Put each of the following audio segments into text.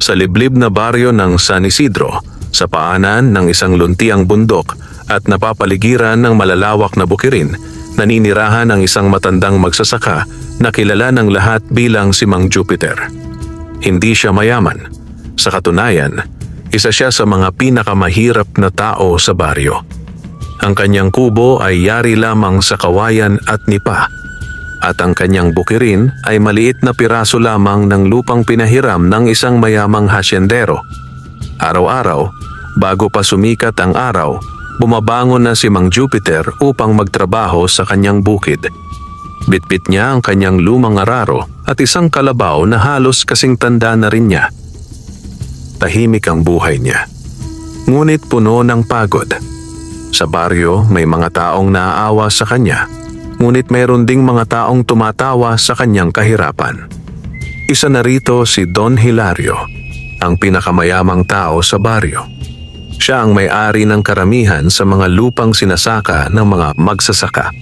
Sa liblib na baryo ng San Isidro, sa paanan ng isang luntiang bundok at napapaligiran ng malalawak na bukirin, naninirahan ang isang matandang magsasaka na kilala ng lahat bilang si Mang Jupiter. Hindi siya mayaman. Sa katunayan, isa siya sa mga pinakamahirap na tao sa baryo. Ang kanyang kubo ay yari lamang sa kawayan at nipa, at ang kanyang bukirin ay maliit na piraso lamang ng lupang pinahiram ng isang mayamang hasyendero. Araw-araw, bago pa sumikat ang araw, bumabangon na si Mang Jupiter upang magtrabaho sa kanyang bukid. Bitbit niya ang kanyang lumang araro at isang kalabaw na halos kasing tanda na rin niya. Tahimik ang buhay niya, ngunit puno ng pagod. Sa baryo may mga taong naaawa sa kanya, ngunit mayroon ding mga taong tumatawa sa kanyang kahirapan. Isa na rito si Don Hilario, ang pinakamayamang tao sa baryo. Siya ang may-ari ng karamihan sa mga lupang sinasaka ng mga magsasaka.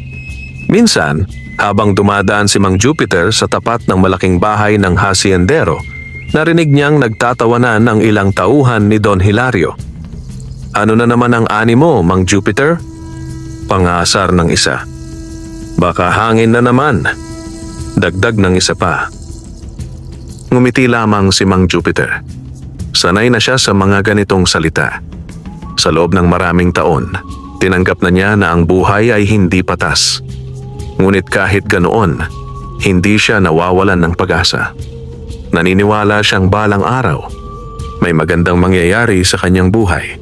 Minsan, habang dumadaan si Mang Jupiter sa tapat ng malaking bahay ng hasyendero, narinig niyang nagtatawanan ng ilang tauhan ni Don Hilario. "Ano na naman ang ani mo, Mang Jupiter?" Pangasar ng isa. "Baka hangin na naman." Dagdag ng isa pa. Ngumiti lamang si Mang Jupiter. Sanay na siya sa mga ganitong salita. Sa loob ng maraming taon, tinanggap na niya na ang buhay ay hindi patas. Ngunit kahit ganoon, hindi siya nawawalan ng pag-asa. Naniniwala siyang balang araw, may magandang mangyayari sa kanyang buhay.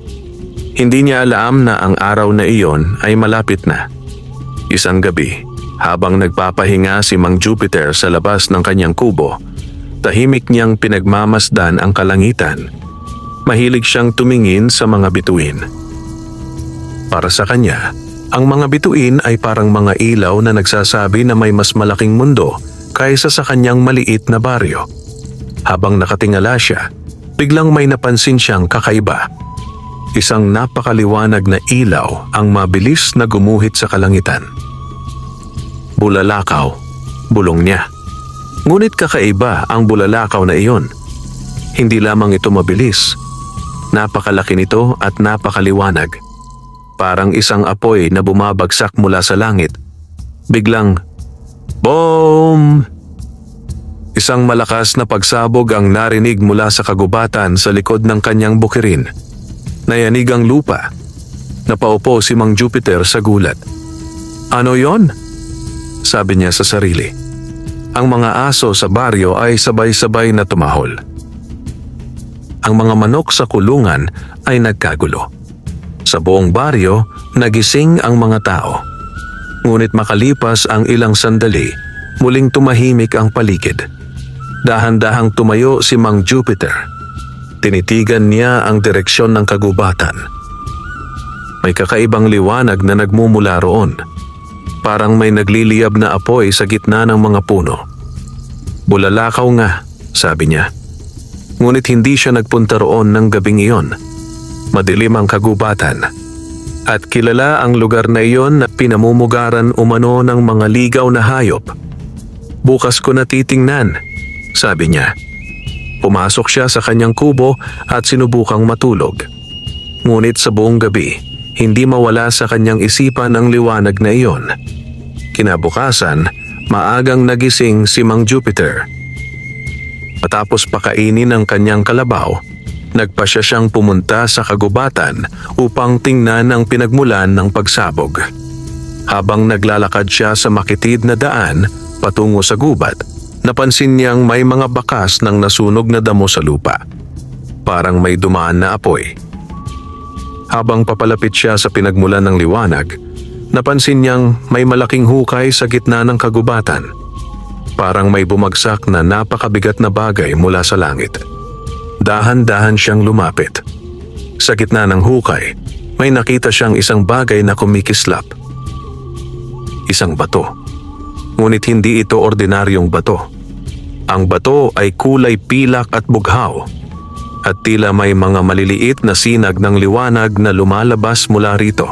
Hindi niya alam na ang araw na iyon ay malapit na. Isang gabi, habang nagpapahinga si Mang Jupiter sa labas ng kanyang kubo, tahimik niyang pinagmamasdan ang kalangitan. Mahilig siyang tumingin sa mga bituin. Para sa kanya, ang mga bituin ay parang mga ilaw na nagsasabi na may mas malaking mundo kaysa sa kanyang maliit na baryo. Habang nakatingala siya, biglang may napansin siyang kakaiba. Isang napakaliwanag na ilaw ang mabilis na gumuhit sa kalangitan. Bulalakaw, bulong niya. Ngunit kakaiba ang bulalakaw na iyon. Hindi lamang ito mabilis. Napakalaki nito at napakaliwanag. Parang isang apoy na bumabagsak mula sa langit. Biglang, boom! Isang malakas na pagsabog ang narinig mula sa kagubatan sa likod ng kanyang bukirin. Nayanig ang lupa. Napaupo si Mang Jupiter sa gulat. "Ano yon?" sabi niya sa sarili. Ang mga aso sa baryo ay sabay-sabay na tumahol. Ang mga manok sa kulungan ay nagkagulo. Sa buong baryo, nagising ang mga tao. Ngunit makalipas ang ilang sandali, muling tumahimik ang paligid. Dahan-dahang tumayo si Mang Jupiter. Tinitigan niya ang direksyon ng kagubatan. May kakaibang liwanag na nagmumula roon. Parang may nagliliyab na apoy sa gitna ng mga puno. "Bulalakaw nga," sabi niya. Ngunit hindi siya nagpunta roon ng gabing iyon. Madilim ang kagubatan. At kilala ang lugar na iyon na pinamumugaran umano ng mga ligaw na hayop. "Bukas ko na titingnan," sabi niya. Pumasok siya sa kanyang kubo at sinubukang matulog. Ngunit sa buong gabi, hindi mawala sa kanyang isipan ang liwanag na iyon. Kinabukasan, maagang nagising si Mang Jupiter. Matapos pakainin ang kanyang kalabaw, nagpasya siyang pumunta sa kagubatan upang tingnan ang pinagmulan ng pagsabog. Habang naglalakad siya sa makitid na daan patungo sa gubat, napansin niyang may mga bakas ng nasunog na damo sa lupa. Parang may dumaan na apoy. Habang papalapit siya sa pinagmulan ng liwanag, napansin niyang may malaking hukay sa gitna ng kagubatan. Parang may bumagsak na napakabigat na bagay mula sa langit. Dahan-dahan siyang lumapit. Sa gitna ng hukay, may nakita siyang isang bagay na kumikislap. Isang bato. Ngunit hindi ito ordinaryong bato. Ang bato ay kulay pilak at bughaw, at tila may mga maliliit na sinag ng liwanag na lumalabas mula rito.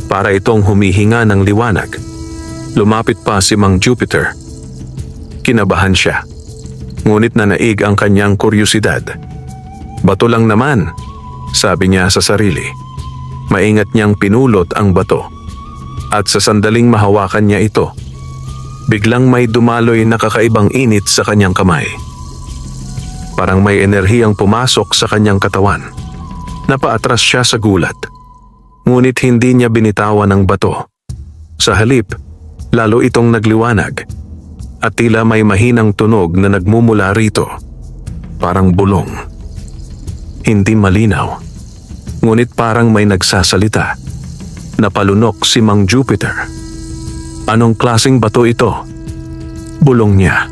Para itong humihinga ng liwanag. Lumapit pa si Mang Jupiter. Kinabahan siya. Ngunit nanaig ang kanyang kuryosidad. Bato lang naman, sabi niya sa sarili. Maingat niyang pinulot ang bato. At sa sandaling mahawakan niya ito, biglang may dumaloy na kakaibang init sa kanyang kamay. Parang may enerhiyang pumasok sa kanyang katawan. Napaatras siya sa gulat. Ngunit hindi niya binitawan ang bato. Sa halip, lalo itong nagliwanag. At tila may mahinang tunog na nagmumula rito. Parang bulong. Hindi malinaw. Ngunit parang may nagsasalita. Napalunok si Mang Jupiter. Anong klaseng bato ito? Bulong niya.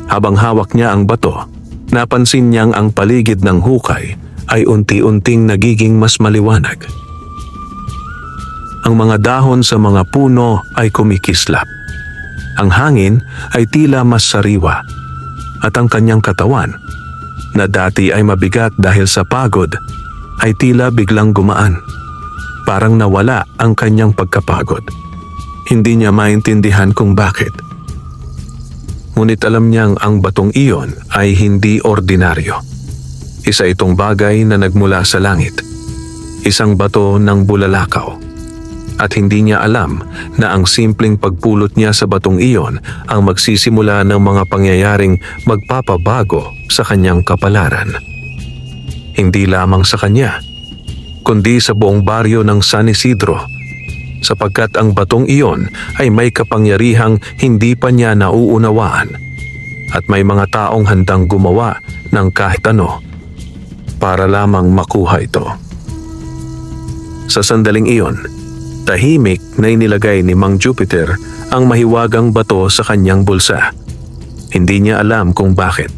Habang hawak niya ang bato, napansin niyang ang paligid ng hukay ay unti-unting nagiging mas maliwanag. Ang mga dahon sa mga puno ay kumikislap. Ang hangin ay tila mas sariwa at ang kanyang katawan, na dati ay mabigat dahil sa pagod, ay tila biglang gumaan. Parang nawala ang kanyang pagkapagod. Hindi niya maintindihan kung bakit. Ngunit alam niyang ang batong iyon ay hindi ordinaryo. Isa itong bagay na nagmula sa langit. Isang bato ng bulalakaw. At hindi niya alam na ang simpleng pagpulot niya sa batong iyon ang magsisimula ng mga pangyayaring magpapabago sa kanyang kapalaran. Hindi lamang sa kanya, kundi sa buong baryo ng San Isidro, sapagkat ang batong iyon ay may kapangyarihang hindi pa niya nauunawaan at may mga taong handang gumawa ng kahit ano para lamang makuha ito. Sa sandaling iyon, tahimik na inilagay ni Mang Jupiter ang mahiwagang bato sa kanyang bulsa. Hindi niya alam kung bakit.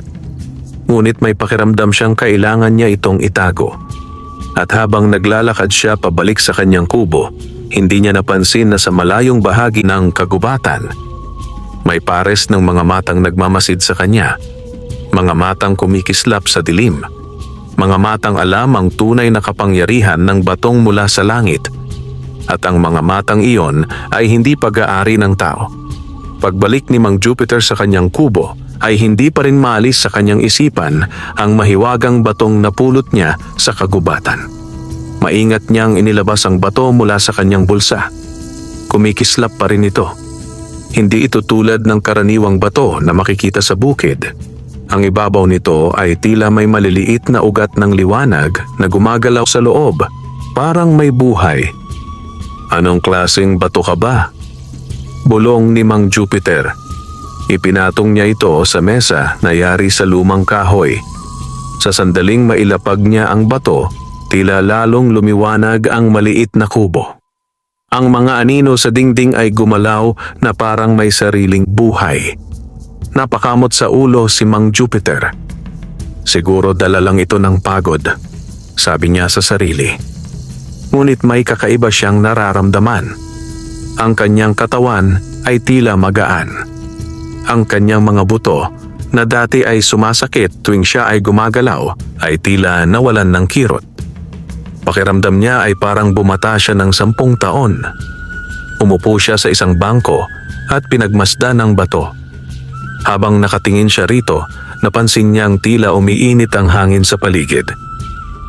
Ngunit may pakiramdam siyang kailangan niya itong itago. At habang naglalakad siya pabalik sa kanyang kubo, hindi niya napansin na sa malayong bahagi ng kagubatan, may pares ng mga matang nagmamasid sa kanya. Mga matang kumikislap sa dilim. Mga matang alam ang tunay na kapangyarihan ng batong mula sa langit. At ang mga matang iyon ay hindi pag-aari ng tao. Pagbalik ni Mang Jupiter sa kanyang kubo, ay hindi pa rin maalis sa kanyang isipan ang mahiwagang batong napulot niya sa kagubatan. Maingat niyang inilabas ang bato mula sa kanyang bulsa. Kumikislap pa rin ito. Hindi ito tulad ng karaniwang bato na makikita sa bukid. Ang ibabaw nito ay tila may maliliit na ugat ng liwanag na gumagalaw sa loob, parang may buhay. Anong klaseng bato ka ba? Bulong ni Mang Jupiter. Ipinatong niya ito sa mesa na yari sa lumang kahoy. Sa sandaling mailapag niya ang bato, tila lalong lumiwanag ang maliit na kubo. Ang mga anino sa dingding ay gumalaw na parang may sariling buhay. Napakamot sa ulo si Mang Jupiter. Siguro dala lang ito ng pagod, sabi niya sa sarili. Ngunit may kakaiba siyang nararamdaman. Ang kanyang katawan ay tila magaan. Ang kanyang mga buto na dati ay sumasakit tuwing siya ay gumagalaw ay tila nawalan ng kirot. Pakiramdam niya ay parang bumata siya ng 10 taon. Umupo siya sa isang bangko at pinagmasdan ng bato. Habang nakatingin siya rito, napansin niyang tila umiinit ang hangin sa paligid.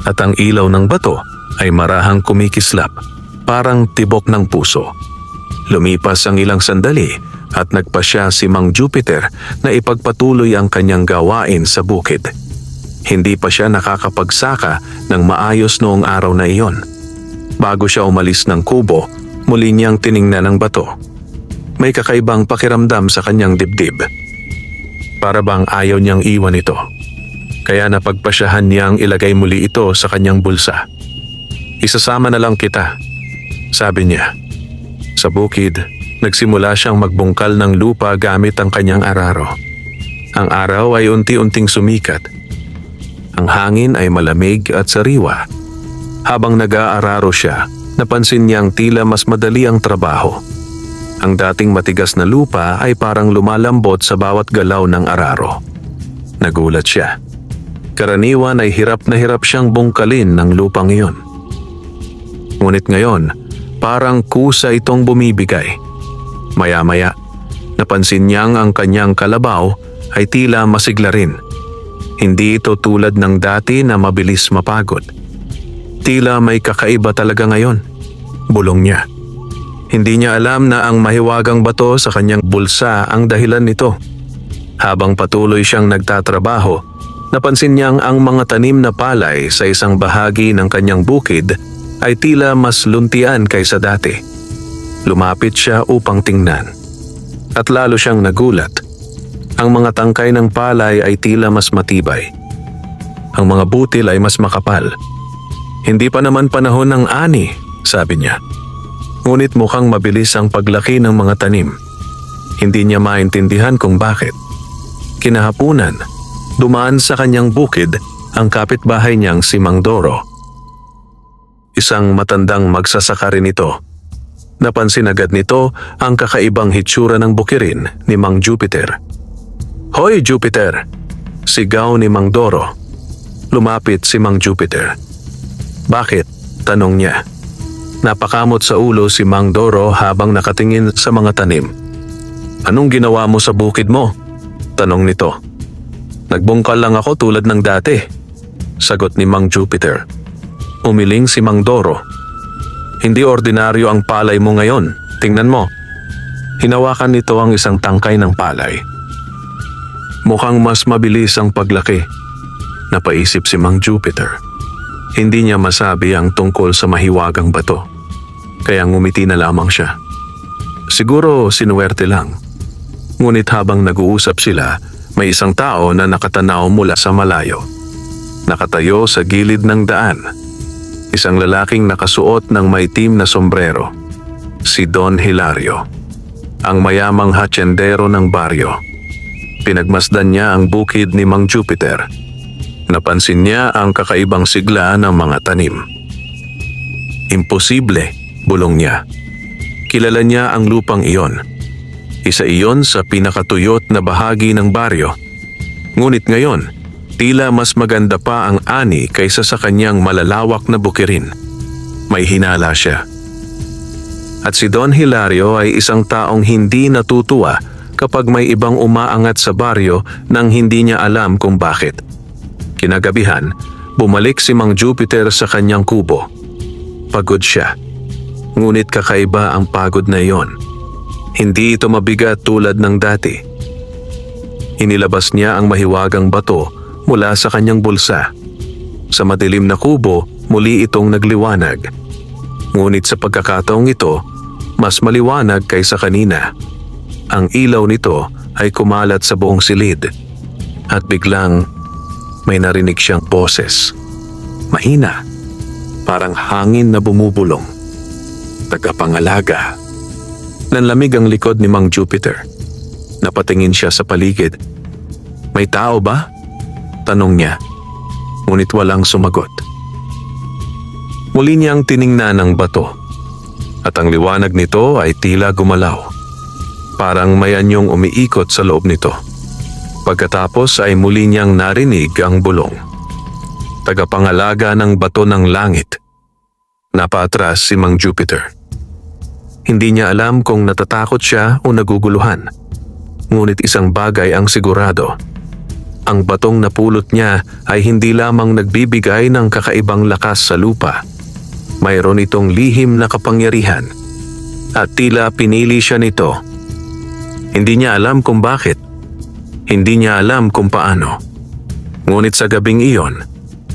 At ang ilaw ng bato ay marahang kumikislap, parang tibok ng puso. Lumipas ang ilang sandali at nagpasya si Mang Jupiter na ipagpatuloy ang kanyang gawain sa bukid. Hindi pa siya nakakapagsaka ng maayos noong araw na iyon. Bago siya umalis ng kubo, muli niyang tiningnan ang bato. May kakaibang pakiramdam sa kanyang dibdib. Para bang ayaw niyang iwan ito. Kaya napagpasyahan niyang ilagay muli ito sa kanyang bulsa. Isasama na lang kita, sabi niya. Sa bukid, nagsimula siyang magbungkal ng lupa gamit ang kanyang araro. Ang araw ay unti-unting sumikat. Ang hangin ay malamig at sariwa. Habang nag-aararo siya, napansin niyang tila mas madali ang trabaho. Ang dating matigas na lupa ay parang lumalambot sa bawat galaw ng araro. Nagulat siya. Karaniwan ay hirap na hirap siyang bungkalin ng lupang iyon. Ngunit ngayon, parang kusa itong bumibigay. Maya-maya, napansin niyang ang kanyang kalabaw ay tila masigla rin. Hindi ito tulad ng dati na mabilis mapagod. Tila may kakaiba talaga ngayon, bulong niya. Hindi niya alam na ang mahiwagang bato sa kanyang bulsa ang dahilan nito. Habang patuloy siyang nagtatrabaho, napansin niyang ang mga tanim na palay sa isang bahagi ng kanyang bukid ay tila mas luntian kaysa dati. Lumapit siya upang tingnan. At lalo siyang nagulat. Ang mga tangkay ng palay ay tila mas matibay. Ang mga butil ay mas makapal. Hindi pa naman panahon ng ani, sabi niya. Ngunit mukhang mabilis ang paglaki ng mga tanim. Hindi niya maintindihan kung bakit. Kinahapunan, dumaan sa kanyang bukid ang kapitbahay niyang si Mang Doro. Isang matandang magsasaka rin ito. Napansin agad nito ang kakaibang hitsura ng bukirin ni Mang Jupiter. "Hoy Jupiter!" sigaw ni Mang Doro. Lumapit si Mang Jupiter. "Bakit?" tanong niya. Napakamot sa ulo si Mang Doro habang nakatingin sa mga tanim. "Anong ginawa mo sa bukid mo?" tanong nito. "Nagbungkal lang ako tulad ng dati," sagot ni Mang Jupiter. Umiling si Mang Doro. "Hindi ordinaryo ang palay mo ngayon. Tingnan mo." Hinawakan nito ang isang tangkay ng palay. Mukhang mas mabilis ang paglaki, napaisip si Mang Jupiter. Hindi niya masabi ang tungkol sa mahiwagang bato, kaya ngumiti na lamang siya. Siguro sinuwerte lang. Ngunit habang nag-uusap sila, may isang tao na nakatanaw mula sa malayo. Nakatayo sa gilid ng daan. Isang lalaking nakasuot ng maitim na sombrero. Si Don Hilario, ang mayamang hatyendero ng baryo. Pinagmasdan niya ang bukid ni Mang Jupiter. Napansin niya ang kakaibang sigla ng mga tanim. "Imposible," bulong niya. Kilala niya ang lupang iyon. Isa iyon sa pinakatuyot na bahagi ng baryo. Ngunit ngayon, tila mas maganda pa ang ani kaysa sa kanyang malalawak na bukirin. May hinala siya. At si Don Hilario ay isang taong hindi natutuwa kapag may ibang umaangat sa baryo nang hindi niya alam kung bakit. Kinagabihan, bumalik si Mang Jupiter sa kanyang kubo. Pagod siya. Ngunit kakaiba ang pagod na iyon. Hindi ito mabigat tulad ng dati. Inilabas niya ang mahiwagang bato mula sa kanyang bulsa. Sa madilim na kubo, muli itong nagliwanag. Ngunit sa pagkakataong ito, mas maliwanag kaysa kanina. Ang ilaw nito ay kumalat sa buong silid. At biglang may narinig siyang boses. Mahina, parang hangin na bumubulong. Tagapangalaga. Nanlamig ang likod ni Mang Jupiter. Napatingin siya sa paligid. "May tao ba?" tanong niya. Ngunit walang sumagot. Muli niyang tiningnan ang bato. At ang liwanag nito ay tila gumalaw. Parang may anyong umiikot sa loob nito. Pagkatapos ay muli niyang narinig ang bulong. Tagapangalaga ng bato ng langit. Napaatras si Mang Jupiter. Hindi niya alam kung natatakot siya o naguguluhan. Ngunit isang bagay ang sigurado. Ang batong napulot niya ay hindi lamang nagbibigay ng kakaibang lakas sa lupa. Mayroon itong lihim na kapangyarihan. At tila pinili siya nito. Hindi niya alam kung bakit. Hindi niya alam kung paano. Ngunit sa gabing iyon,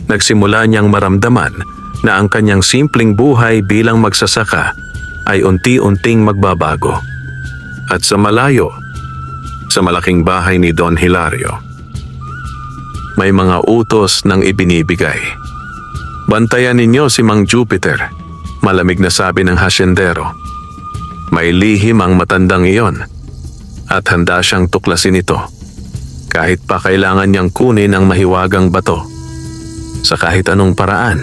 nagsimula niyang maramdaman na ang kanyang simpleng buhay bilang magsasaka ay unti-unting magbabago. At sa malayo, sa malaking bahay ni Don Hilario, may mga utos ng ibinibigay. "Bantayan ninyo si Mang Jupiter," malamig na sabi ng hasyendero. May lihim ang matandang iyon at handa siyang tuklasin ito. Kahit pa kailangan niyang kunin ang mahiwagang bato. Sa kahit anong paraan.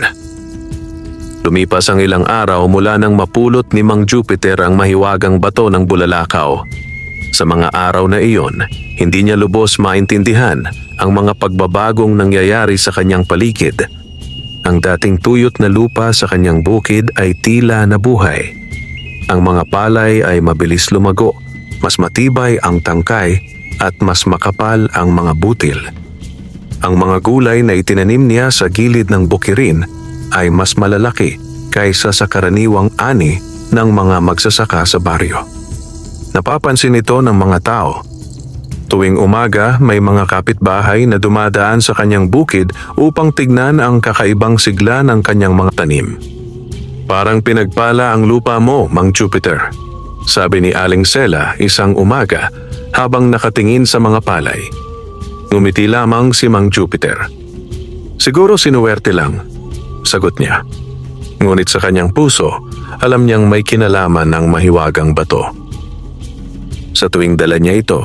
Lumipas ang ilang araw mula nang mapulot ni Mang Jupiter ang mahiwagang bato ng bulalakaw. Sa mga araw na iyon, hindi niya lubos maintindihan ang mga pagbabagong nangyayari sa kanyang paligid. Ang dating tuyot na lupa sa kanyang bukid ay tila nabuhay. Ang mga palay ay mabilis lumago, mas matibay ang tangkay at mas makapal ang mga butil. Ang mga gulay na itinanim niya sa gilid ng bukirin ay mas malalaki kaysa sa karaniwang ani ng mga magsasaka sa baryo. Napapansin ito ng mga tao. Tuwing umaga, may mga kapitbahay na dumadaan sa kanyang bukid upang tignan ang kakaibang sigla ng kanyang mga tanim. "Parang pinagpala ang lupa mo, Mang Jupiter," sabi ni Aling Sela isang umaga habang nakatingin sa mga palay. Ngumiti lamang si Mang Jupiter. "Siguro sinuwerte lang," sagot niya. Ngunit sa kanyang puso, alam niyang may kinalaman ng mahiwagang bato. Sa tuwing dala niya ito,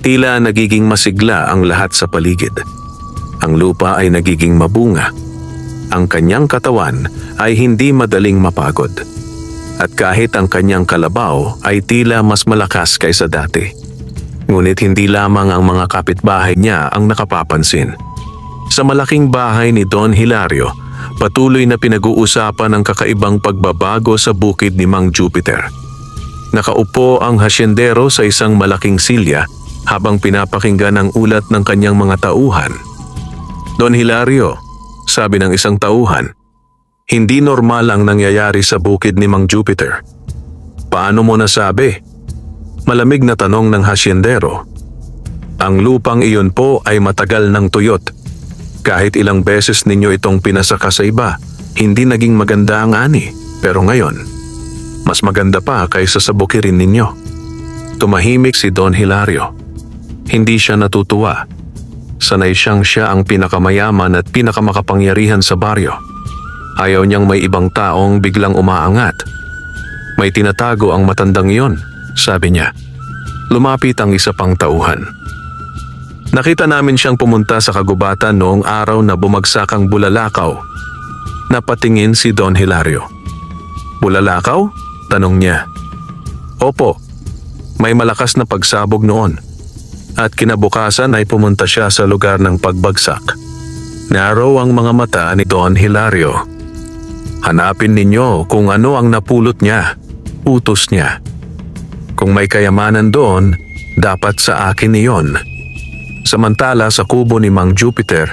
tila nagiging masigla ang lahat sa paligid. Ang lupa ay nagiging mabunga. Ang kanyang katawan ay hindi madaling mapagod. At kahit ang kanyang kalabaw ay tila mas malakas kaysa dati. Ngunit hindi lamang ang mga kapitbahay niya ang nakapapansin. Sa malaking bahay ni Don Hilario, patuloy na pinag-uusapan ang kakaibang pagbabago sa bukid ni Mang Jupiter. Nakaupo ang hasyendero sa isang malaking silya habang pinapakinggan ang ulat ng kanyang mga tauhan. "Don Hilario," sabi ng isang tauhan, "hindi normal ang nangyayari sa bukid ni Mang Jupiter." "Paano mo nasabi?" Malamig na tanong ng hasyendero. "Ang lupang iyon po ay matagal ng tuyot. Kahit ilang beses ninyo itong pinasaka sa iba, hindi naging maganda ang ani. Pero ngayon, mas maganda pa kaysa sa bukirin ninyo." Tumahimik si Don Hilario. Hindi siya natutuwa. Sanay siya ang pinakamayaman at pinakamakapangyarihan sa baryo. Ayaw niyang may ibang taong biglang umaangat. "May tinatago ang matandang iyon," sabi niya. Lumapit ang isa pang tauhan. "Nakita namin siyang pumunta sa kagubatan noong araw na bumagsak ang bulalakaw." Napatingin si Don Hilario. "Bulalakaw?" tanong niya. "Opo, may malakas na pagsabog noon. At kinabukasan ay pumunta siya sa lugar ng pagbagsak." Narrow ang mga mata ni Don Hilario. "Hanapin ninyo kung ano ang napulot niya," utos niya. "Kung may kayamanan doon, dapat sa akin iyon." Samantala sa kubo ni Mang Jupiter,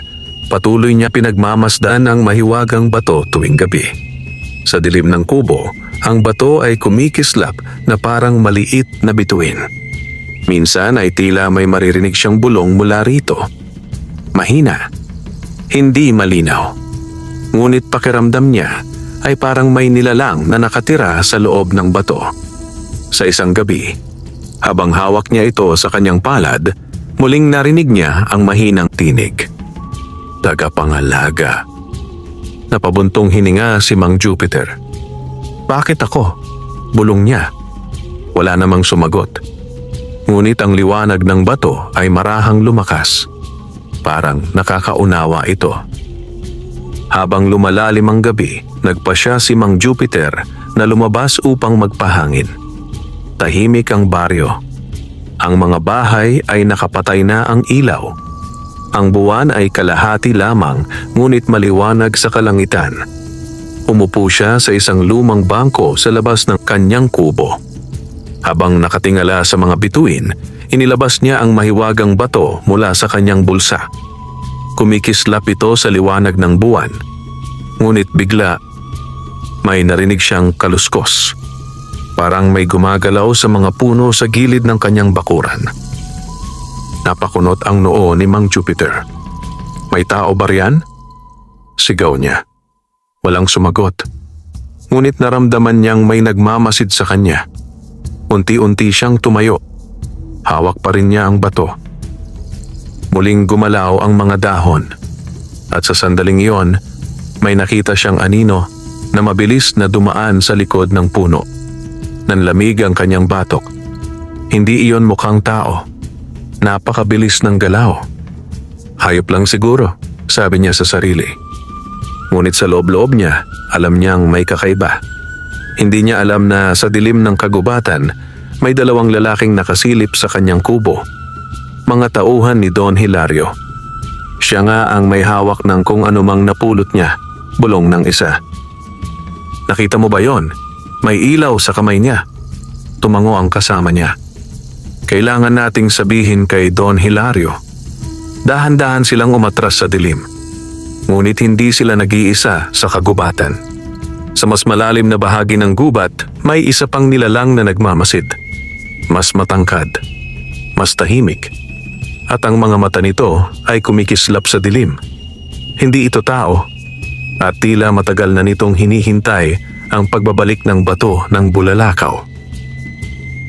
patuloy niya pinagmamasdan ang mahiwagang bato tuwing gabi. Sa dilim ng kubo, ang bato ay kumikislap na parang maliit na bituin. Minsan ay tila may maririnig siyang bulong mula rito. Mahina, hindi malinaw. Ngunit pakiramdam niya ay parang may nilalang na nakatira sa loob ng bato. Sa isang gabi, habang hawak niya ito sa kanyang palad, muling narinig niya ang mahinang tinig. "Tagapangalaga." Napabuntong hininga si Mang Jupiter. "Bakit ako?" bulong niya. Wala namang sumagot. Ngunit ang liwanag ng bato ay marahang lumakas. Parang nakakaunawa ito. Habang lumalalim ang gabi, nagpasya si Mang Jupiter na lumabas upang magpahangin. Tahimik ang baryo. Ang mga bahay ay nakapatay na ang ilaw. Ang buwan ay kalahati lamang, ngunit maliwanag sa kalangitan. Umupo siya sa isang lumang bangko sa labas ng kanyang kubo. Habang nakatingala sa mga bituin, inilabas niya ang mahiwagang bato mula sa kanyang bulsa. Kumikislap ito sa liwanag ng buwan. Ngunit bigla, may narinig siyang kaluskos. Parang may gumagalaw sa mga puno sa gilid ng kanyang bakuran. Napakunot ang noo ni Mang Jupiter. "May tao ba riyan?" sigaw niya. Walang sumagot. Ngunit naramdaman niyang may nagmamasid sa kanya. Unti-unti siyang tumayo. Hawak pa rin niya ang bato. Muling gumalaw ang mga dahon. At sa sandaling iyon, may nakita siyang anino na mabilis na dumaan sa likod ng puno. Nanlamig ang kanyang batok. Hindi iyon mukhang tao. Napakabilis ng galaw. "Hayop lang siguro," sabi niya sa sarili. Ngunit sa loob-loob niya, alam niyang may kakaiba. Hindi niya alam na sa dilim ng kagubatan, may dalawang lalaking nakasilip sa kanyang kubo. Mga tauhan ni Don Hilario. Siya nga ang may hawak ng kung anumang napulot niya, bulong ng isa. "Nakita mo ba yon? May ilaw sa kamay niya." Tumango ang kasama niya. "Kailangan nating sabihin kay Don Hilario." Dahan-dahan silang umatras sa dilim. Ngunit hindi sila nag-iisa sa kagubatan. Sa mas malalim na bahagi ng gubat, may isa pang nilalang na nagmamasid. Mas matangkad, mas tahimik, at ang mga mata nito ay kumikislap sa dilim. Hindi ito tao, at tila matagal na nitong hinihintay ang pagbabalik ng bato ng bulalakaw.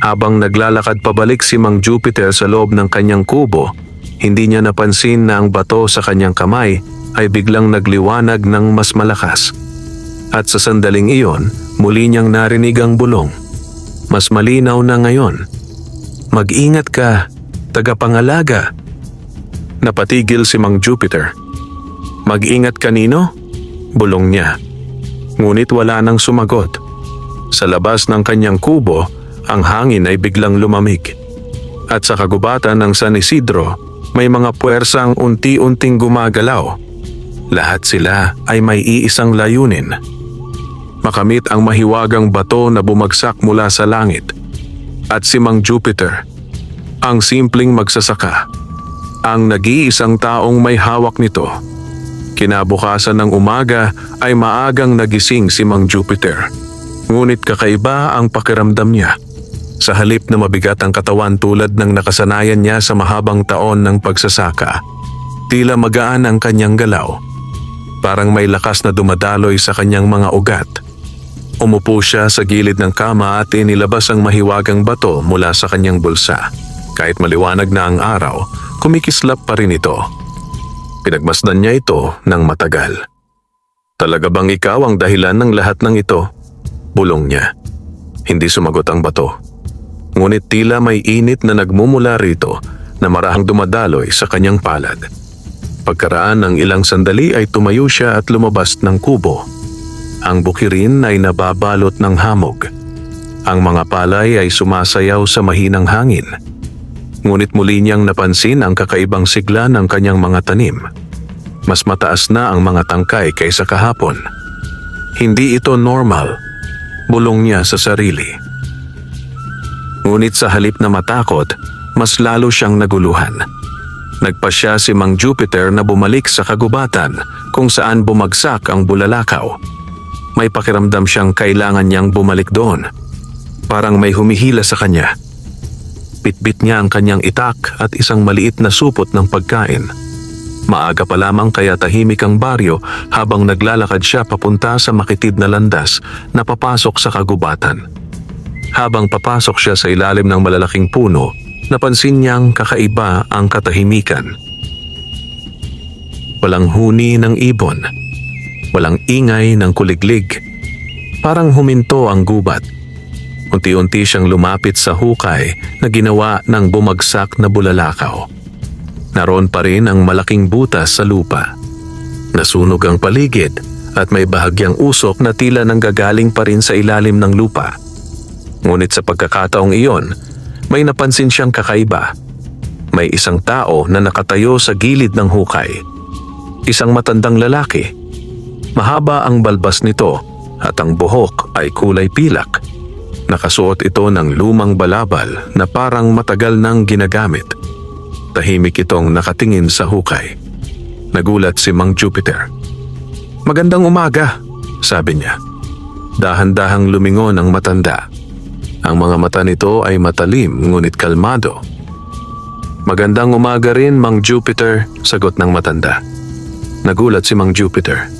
Habang naglalakad pabalik si Mang Jupiter sa loob ng kanyang kubo, hindi niya napansin na ang bato sa kanyang kamay ay biglang nagliwanag ng mas malakas. At sa sandaling iyon, muli niyang narinig ang bulong. Mas malinaw na ngayon. Mag-ingat ka, tagapangalaga. Napatigil si Mang Jupiter. Mag-ingat kanino? Bulong niya. Ngunit wala nang sumagot. Sa labas ng kanyang kubo, ang hangin ay biglang lumamig. At sa kagubatan ng San Isidro, may mga puwersang unti-unting gumagalaw. Lahat sila ay may iisang layunin. Makamit ang mahiwagang bato na bumagsak mula sa langit. At si Mang Jupiter, ang simpleng magsasaka, ang nag-iisang taong may hawak nito. Kinabukasan ng umaga ay maagang nagising si Mang Jupiter. Ngunit kakaiba ang pakiramdam niya. Sa halip na mabigat ang katawan tulad ng nakasanayan niya sa mahabang taon ng pagsasaka, tila magaan ang kanyang galaw. Parang may lakas na dumadaloy sa kanyang mga ugat. Umupo siya sa gilid ng kama at inilabas ang mahiwagang bato mula sa kanyang bulsa. Kahit maliwanag na ang araw, kumikislap pa rin ito. Pinagmasdan niya ito ng matagal. Talaga bang ikaw ang dahilan ng lahat ng ito? Bulong niya. Hindi sumagot ang bato. Ngunit tila may init na nagmumula rito na marahang dumadaloy sa kanyang palad. Pagkaraan ng ilang sandali ay tumayo siya at lumabas ng kubo. Ang bukirin ay nababalot ng hamog. Ang mga palay ay sumasayaw sa mahinang hangin. Ngunit muli niyang napansin ang kakaibang sigla ng kanyang mga tanim. Mas mataas na ang mga tangkay kaysa kahapon. Hindi ito normal, bulong niya sa sarili. Ngunit sa halip na matakot, mas lalo siyang naguluhan. Nagpasya si Mang Jupiter na bumalik sa kagubatan kung saan bumagsak ang bulalakaw. May pakiramdam siyang kailangan niyang bumalik doon. Parang may humihila sa kanya. Bitbit niya ang kanyang itak at isang maliit na supot ng pagkain. Maaga pa lamang kaya tahimik ang baryo habang naglalakad siya papunta sa makitid na landas na papasok sa kagubatan. Habang papasok siya sa ilalim ng malalaking puno, napansin niyang kakaiba ang katahimikan. Walang huni ng ibon, walang ingay ng kuliglig. Parang huminto ang gubat. Unti-unti siyang lumapit sa hukay na ginawa ng bumagsak na bulalakaw. Naroon pa rin ang malaking butas sa lupa. Nasunog ang paligid at may bahagyang usok na tila nanggagaling pa rin sa ilalim ng lupa. Ngunit sa pagkakataong iyon, may napansin siyang kakaiba. May isang tao na nakatayo sa gilid ng hukay. Isang matandang lalaki. Mahaba ang balbas nito at ang buhok ay kulay pilak. Nakasuot ito ng lumang balabal na parang matagal nang ginagamit. Tahimik itong nakatingin sa hukay. Nagulat si Mang Jupiter. "Magandang umaga," sabi niya. Dahan-dahang lumingon ang matanda. Ang mga mata nito ay matalim ngunit kalmado. "Magandang umaga rin, Mang Jupiter," sagot ng matanda. Nagulat si Mang Jupiter.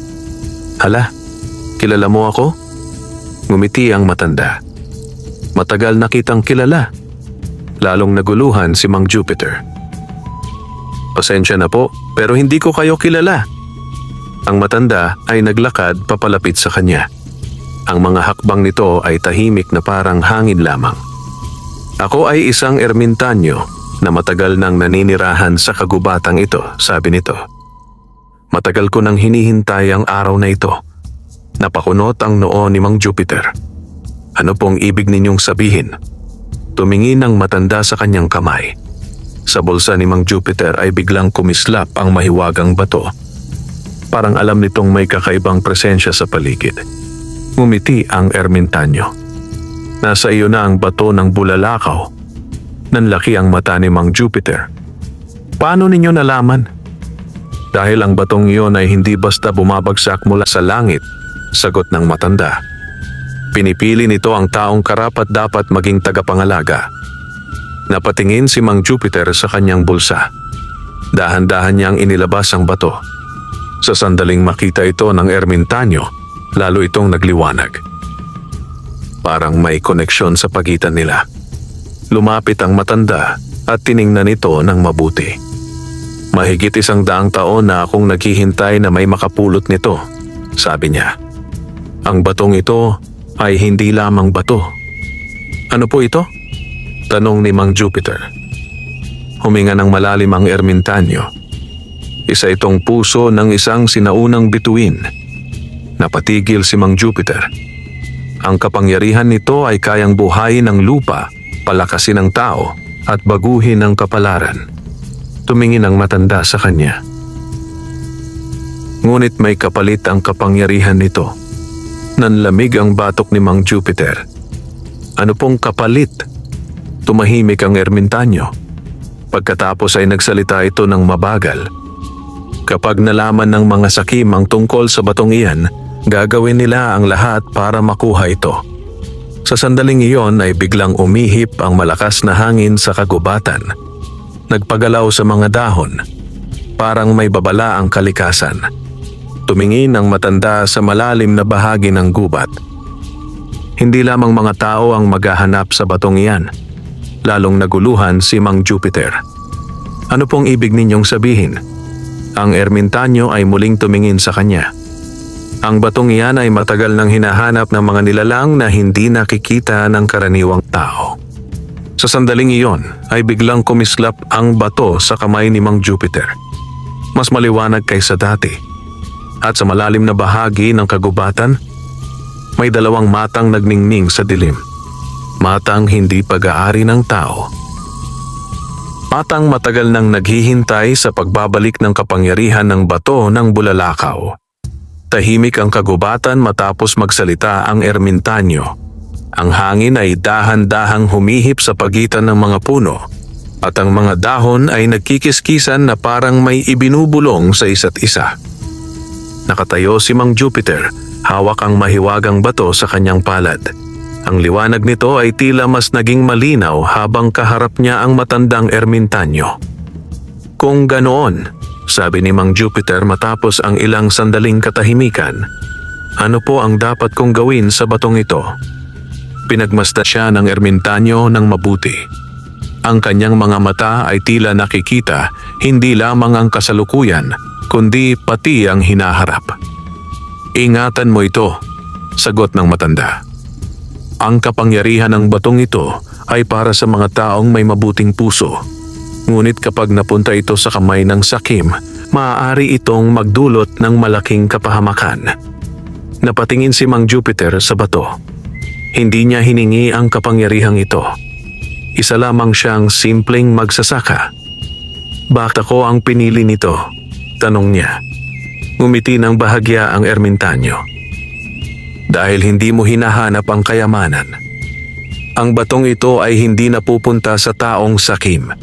"Hala, kilala mo ako?" Ngumiti ang matanda. Matagal na kitang kilala. Lalong naguluhan si Mang Jupiter. "Pasensya na po, pero hindi ko kayo kilala." Ang matanda ay naglakad papalapit sa kanya. Ang mga hakbang nito ay tahimik na parang hangin lamang. "Ako ay isang ermintanyo na matagal nang naninirahan sa kagubatang ito," sabi nito. "Matagal ko nang hinihintay ang araw na ito." Napakunot ang noo ni Mang Jupiter. "Ano pong ibig ninyong sabihin?" Tumingin ang matanda sa kanyang kamay. Sa bulsa ni Mang Jupiter ay biglang kumislap ang mahiwagang bato. Parang alam nitong may kakaibang presensya sa paligid. Ngumiti ang ermintanyo. "Nasa iyo na ang bato ng bulalakaw." Nanlaki ang mata ni Mang Jupiter. Paano ninyo nalaman? Dahil ang batong iyon ay hindi basta bumabagsak mula sa langit, sagot ng matanda. Pinipili nito ang taong karapat dapat maging tagapangalaga. Napatingin si Mang Jupiter sa kanyang bulsa. Dahan-dahan niyang inilabas ang bato. Sa sandaling makita ito ng ermitanyo, lalo itong nagliwanag. Parang may koneksyon sa pagitan nila. Lumapit ang matanda at tiningnan ito ng mabuti. Mahigit 100 taon na akong naghihintay na may makapulot nito, sabi niya. Ang batong ito ay hindi lamang bato. Ano po ito? Tanong ni Mang Jupiter. Huminga ng malalim ang ermitanyo. Isa itong puso ng isang sinaunang bituin. Napatigil si Mang Jupiter. Ang kapangyarihan nito ay kayang buhayin ang lupa, palakasin ang tao, at baguhin ang kapalaran. Tumingin ang matanda sa kanya. Ngunit may kapalit ang kapangyarihan nito. Nanlamig ang batok ni Mang Jupiter. Ano pong kapalit? Tumahimik ang ermitanyo. Pagkatapos ay nagsalita ito ng mabagal. Kapag nalaman ng mga sakim ang tungkol sa batong iyan, gagawin nila ang lahat para makuha ito. Sa sandaling iyon ay biglang umihip ang malakas na hangin sa kagubatan. Nagpagalaw sa mga dahon, parang may babala ang kalikasan. Tumingin ang matanda sa malalim na bahagi ng gubat. Hindi lamang mga tao ang maghahanap sa batong iyan. Lalong naguluhan si Mang Jupiter. Ano pong ibig ninyong sabihin? Ang ermitanyo ay muling tumingin sa kanya. Ang batong iyan ay matagal nang hinahanap ng mga nilalang na hindi nakikita ng karaniwang tao. Sa sandaling iyon ay biglang kumislap ang bato sa kamay ni Mang Jupiter. Mas maliwanag kaysa dati. At sa malalim na bahagi ng kagubatan, may 2 matang nagningning sa dilim. Matang hindi pag-aari ng tao. Matang matagal nang naghihintay sa pagbabalik ng kapangyarihan ng bato ng bulalakaw. Tahimik ang kagubatan matapos magsalita ang ermitanyo. Ang hangin ay dahan-dahang humihip sa pagitan ng mga puno at ang mga dahon ay nagkikiskisan na parang may ibinubulong sa isa't isa. Nakatayo si Mang Jupiter, hawak ang mahiwagang bato sa kanyang palad. Ang liwanag nito ay tila mas naging malinaw habang kaharap niya ang matandang ermitanyo. Kung ganoon, sabi ni Mang Jupiter matapos ang ilang sandaling katahimikan, ano po ang dapat kong gawin sa batong ito? Pinagmasdan siya ng ermitanyo ng mabuti. Ang kanyang mga mata ay tila nakikita hindi lamang ang kasalukuyan, kundi pati ang hinaharap. Ingatan mo ito, sagot ng matanda. Ang kapangyarihan ng batong ito ay para sa mga taong may mabuting puso. Ngunit kapag napunta ito sa kamay ng sakim, maaari itong magdulot ng malaking kapahamakan. Napatingin si Mang Jupiter sa bato. Hindi niya hiningi ang kapangyarihang ito. Isa lamang siyang simpleng magsasaka. Bakit ako ang pinili nito? Tanong niya. Ngumiti ng bahagya ang ermitanyo. Dahil hindi mo hinahanap ang kayamanan. Ang batong ito ay hindi napupunta sa taong sakim.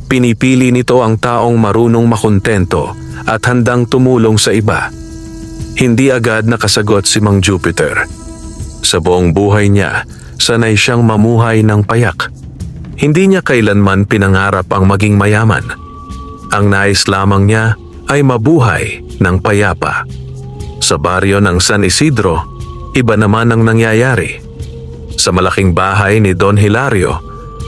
Pinipili nito ang taong marunong makontento at handang tumulong sa iba. Hindi agad nakasagot si Mang Jupiter. Sa buong buhay niya, sanay siyang mamuhay ng payak. Hindi niya kailanman pinangarap ang maging mayaman. Ang nais lamang niya ay mabuhay ng payapa. Sa baryo ng San Isidro, iba naman ang nangyayari. Sa malaking bahay ni Don Hilario,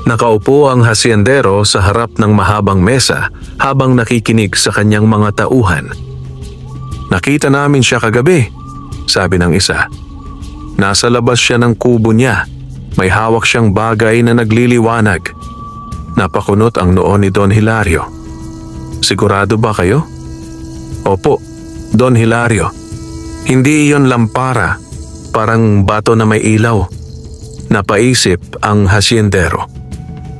nakaupo ang hasyendero sa harap ng mahabang mesa habang nakikinig sa kanyang mga tauhan. Nakita namin siya kagabi, sabi ng isa. Nasa labas siya ng kubo niya. May hawak siyang bagay na nagliliwanag. Napakunot ang noo ni Don Hilario. Sigurado ba kayo? Opo, Don Hilario. Hindi iyon lampara, parang bato na may ilaw. Napaisip ang hasyendero.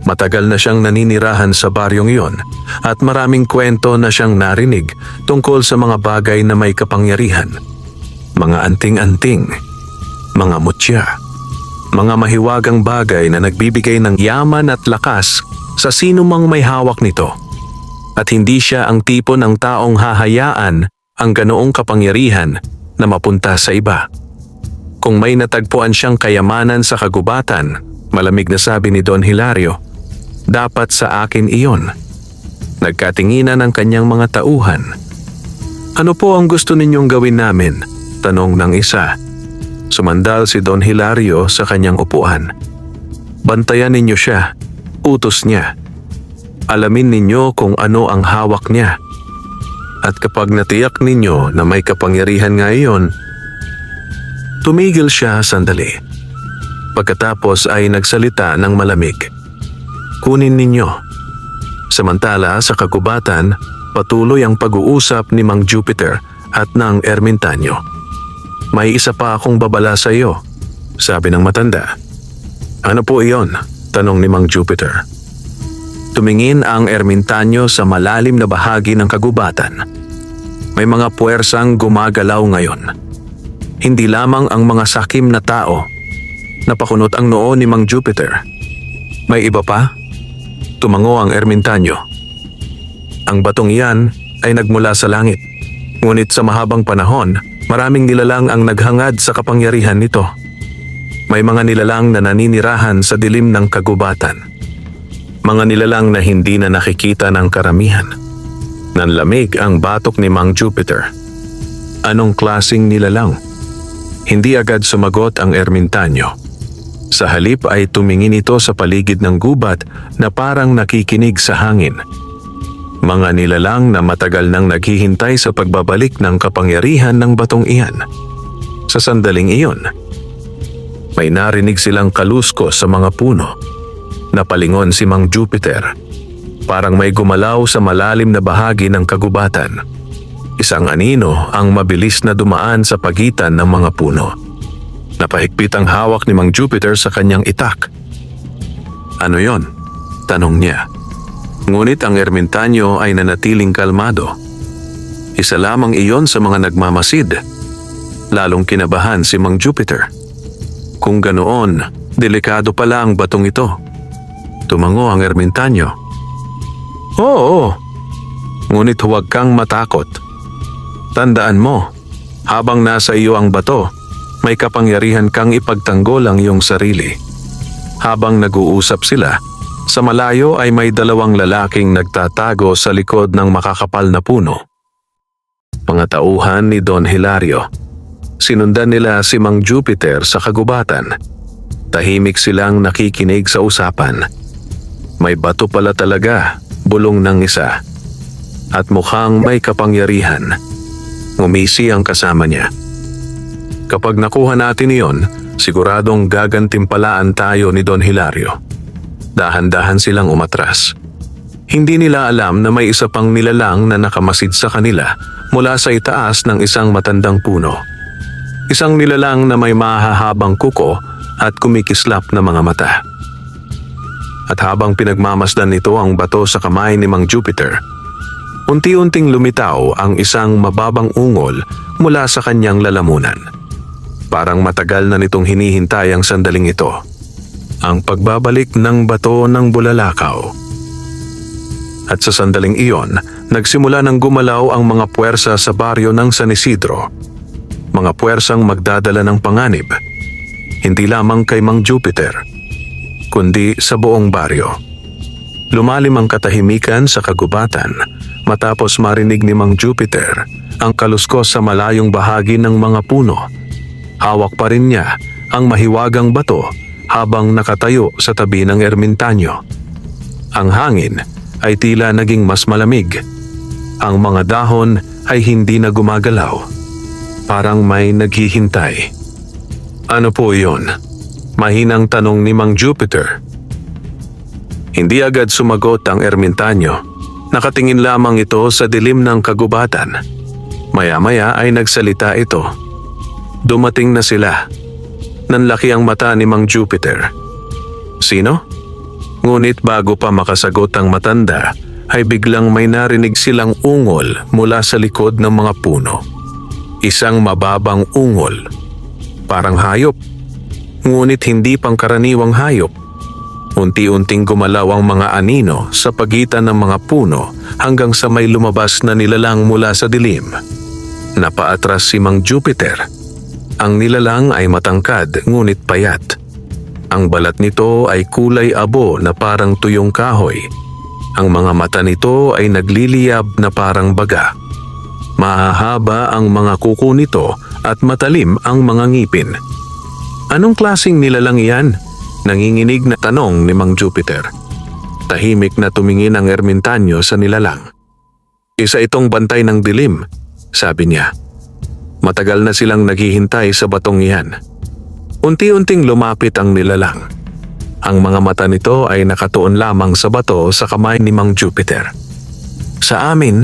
Matagal na siyang naninirahan sa baryong iyon at maraming kwento na siyang narinig tungkol sa mga bagay na may kapangyarihan. Mga anting-anting, mga mutya, mga mahiwagang bagay na nagbibigay ng yaman at lakas sa sino mang may hawak nito. At hindi siya ang tipo ng taong hahayaan ang ganoong kapangyarihan na mapunta sa iba. Kung may natagpuan siyang kayamanan sa kagubatan, malamig na sabi ni Don Hilario, dapat sa akin iyon. Nagkatinginan ang kanyang mga tauhan. Ano po ang gusto ninyong gawin namin? Tanong ng isa. Sumandal si Don Hilario sa kanyang upuan. Bantayan ninyo siya, utos niya. Alamin ninyo kung ano ang hawak niya. At kapag natiyak ninyo na may kapangyarihan nga iyon, tumigil siya sandali. Pagkatapos ay nagsalita ng malamig. Kunin ninyo. Samantala sa kagubatan, patuloy ang pag-uusap ni Mang Jupiter at ng Ermintanyo. May isa pa akong babala sa iyo, sabi ng matanda. Ano po iyon? Tanong ni Mang Jupiter. Tumingin ang Ermintanyo sa malalim na bahagi ng kagubatan. May mga puwersang gumagalaw ngayon. Hindi lamang ang mga sakim na tao. Napakunot ang noo ni Mang Jupiter. May iba pa? Tumango ang Ermintanyo. Ang batong iyan ay nagmula sa langit. Ngunit sa mahabang panahon, maraming nilalang ang naghangad sa kapangyarihan nito. May mga nilalang na naninirahan sa dilim ng kagubatan. Mga nilalang na hindi na nakikita ng karamihan. Nanlamig ang batok ni Mang Jupiter. Anong klasing nilalang? Hindi agad sumagot ang Ermintanyo. Sa halip ay tumingin ito sa paligid ng gubat na parang nakikinig sa hangin. Mga nilalang na matagal nang naghihintay sa pagbabalik ng kapangyarihan ng batong iyan. Sa sandaling iyon, may narinig silang kaluskos sa mga puno. Napalingon si Mang Jupiter. Parang may gumalaw sa malalim na bahagi ng kagubatan. Isang anino ang mabilis na dumaan sa pagitan ng mga puno. Napahigpit ang hawak ni Mang Jupiter sa kanyang itak. Ano yon? Tanong niya. Ngunit ang Ermintanyo ay nanatiling kalmado. Isa lamang iyon sa mga nagmamasid. Lalong kinabahan si Mang Jupiter. Kung ganoon, delikado pala ang batong ito. Tumango ang Ermintanyo. Oo, ngunit huwag kang matakot. Tandaan mo, habang nasa iyo ang bato, may kapangyarihan kang ipagtanggol ang iyong sarili. Habang nag-uusap sila, sa malayo ay may dalawang lalaking nagtatago sa likod ng makakapal na puno. Mga tauhan ni Don Hilario. Sinundan nila si Mang Jupiter sa kagubatan. Tahimik silang nakikinig sa usapan. May bato pala talaga, bulong ng isa. At mukhang may kapangyarihan. Ngumisi ang kasama niya. Kapag nakuha natin iyon, siguradong gagantimpalaan tayo ni Don Hilario. Dahan-dahan silang umatras. Hindi nila alam na may isa pang nilalang na nakamasid sa kanila mula sa itaas ng isang matandang puno. Isang nilalang na may mahahabang kuko at kumikislap na mga mata. At habang pinagmamasdan nito ang bato sa kamay ni Mang Jupiter, unti-unting lumitaw ang isang mababang ungol mula sa kanyang lalamunan. Parang matagal na nitong hinihintay ang sandaling ito. Ang pagbabalik ng bato ng bulalakaw. At sa sandaling iyon, nagsimula ng gumalaw ang mga puwersa sa baryo ng San Isidro. Mga puwersang magdadala ng panganib. Hindi lamang kay Mang Jupiter, kundi sa buong baryo. Lumalim ang katahimikan sa kagubatan matapos marinig ni Mang Jupiter ang kaluskos sa malayong bahagi ng mga puno. Hawak pa rin niya ang mahiwagang bato habang nakatayo sa tabi ng Ermintanyo. Ang hangin ay tila naging mas malamig. Ang mga dahon ay hindi na gumagalaw. Parang may naghihintay. Ano po iyon? Mahinang tanong ni Mang Jupiter. Hindi agad sumagot ang Ermintanyo. Nakatingin lamang ito sa dilim ng kagubatan. Maya-maya ay nagsalita ito. Dumating na sila. Nanlaki ang mata ni Mang Jupiter. Sino? Ngunit bago pa makasagot ang matanda, ay biglang may narinig silang ungol mula sa likod ng mga puno. Isang mababang ungol. Parang hayop. Ngunit hindi pangkaraniwang hayop. Unti-unting gumalaw ang mga anino sa pagitan ng mga puno hanggang sa may lumabas na nilalang mula sa dilim. Napaatras si Mang Jupiter. Ang nilalang ay matangkad ngunit payat. Ang balat nito ay kulay abo na parang tuyong kahoy. Ang mga mata nito ay nagliliyab na parang baga. Mahahaba ang mga kuko nito at matalim ang mga ngipin. Anong klaseng nilalang iyan? Nanginginig na tanong ni Mang Jupiter. Tahimik na tumingin ang ermitanyo sa nilalang. Isa itong bantay ng dilim, sabi niya. Matagal na silang naghihintay sa batong iyan. Unti-unting lumapit ang nilalang. Ang mga mata nito ay nakatuon lamang sa bato sa kamay ni Mang Jupiter. Sa amin,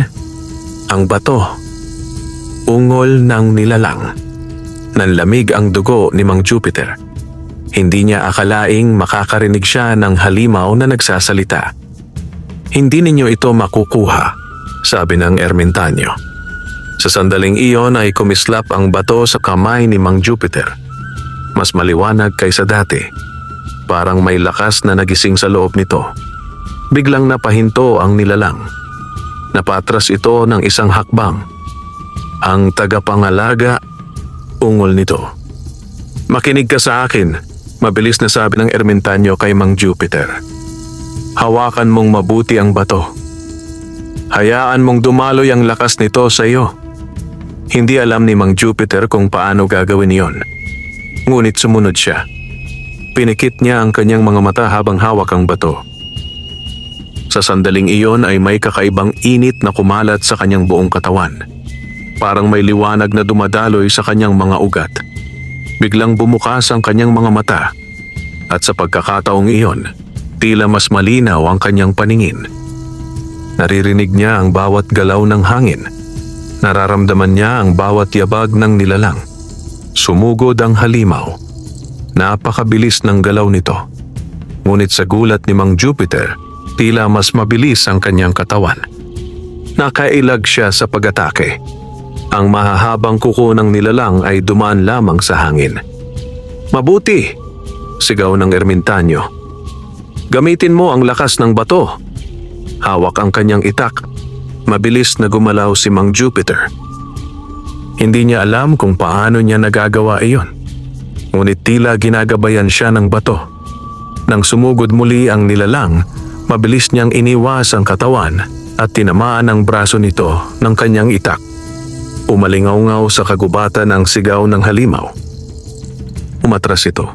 ang bato. Ungol ng nilalang. Nanlamig ang dugo ni Mang Jupiter. Hindi niya akalaing makakarinig siya ng halimaw na nagsasalita. Hindi ninyo ito makukuha, sabi ng ermitanyo. Sa sandaling iyon ay kumislap ang bato sa kamay ni Mang Jupiter. Mas maliwanag kaysa dati. Parang may lakas na nagising sa loob nito. Biglang napahinto ang nilalang. Napatras ito ng isang hakbang. Ang tagapangalaga, ungol nito. Makinig ka sa akin, mabilis na sabi ng ermitanyo kay Mang Jupiter. Hawakan mong mabuti ang bato. Hayaan mong dumaloy ang lakas nito sa iyo. Hindi alam ni Mang Jupiter kung paano gagawin iyon. Ngunit sumunod siya. Pinikit niya ang kanyang mga mata habang hawak ang bato. Sa sandaling iyon ay may kakaibang init na kumalat sa kanyang buong katawan. Parang may liwanag na dumadaloy sa kanyang mga ugat. Biglang bumukas ang kanyang mga mata at sa pagkakataong iyon, tila mas malinaw ang kanyang paningin. Naririnig niya ang bawat galaw ng hangin. Nararamdaman niya ang bawat yabag ng nilalang. Sumugod ang halimaw. Napakabilis ng galaw nito. Ngunit sa gulat ni Mang Jupiter, tila mas mabilis ang kanyang katawan. Nakailag siya sa pag-atake. Ang mahahabang kuko ng nilalang ay dumaan lamang sa hangin. Mabuti! Sigaw ng ermitanyo. Gamitin mo ang lakas ng bato. Hawak ang kanyang itak. Mabilis na gumalaw si Mang Jupiter. Hindi niya alam kung paano niya nagagawa iyon. Ngunit tila ginagabayan siya ng bato. Nang sumugod muli ang nilalang, mabilis niyang iniwas ang katawan at tinamaan ang braso nito ng kanyang itak. Umalingaw-ngaw sa kagubatan ang sigaw ng halimaw. Umatras ito.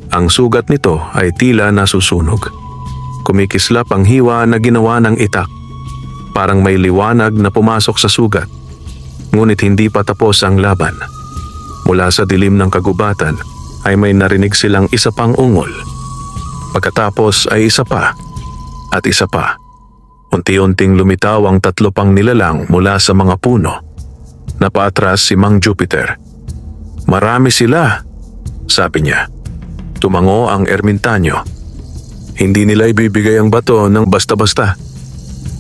Ang sugat nito ay tila nasusunog. Kumikislap ang hiwa na ginawa ng itak. Parang may liwanag na pumasok sa sugat. Ngunit hindi pa tapos ang laban. Mula sa dilim ng kagubatan ay may narinig silang isa pang ungol. Pagkatapos ay isa pa at isa pa. Unti-unting lumitaw ang tatlo pang nilalang mula sa mga puno. Napaatras si Mang Jupiter. Marami sila, sabi niya. Tumango ang ermitanyo. Hindi nila ibibigay ang bato ng basta-basta.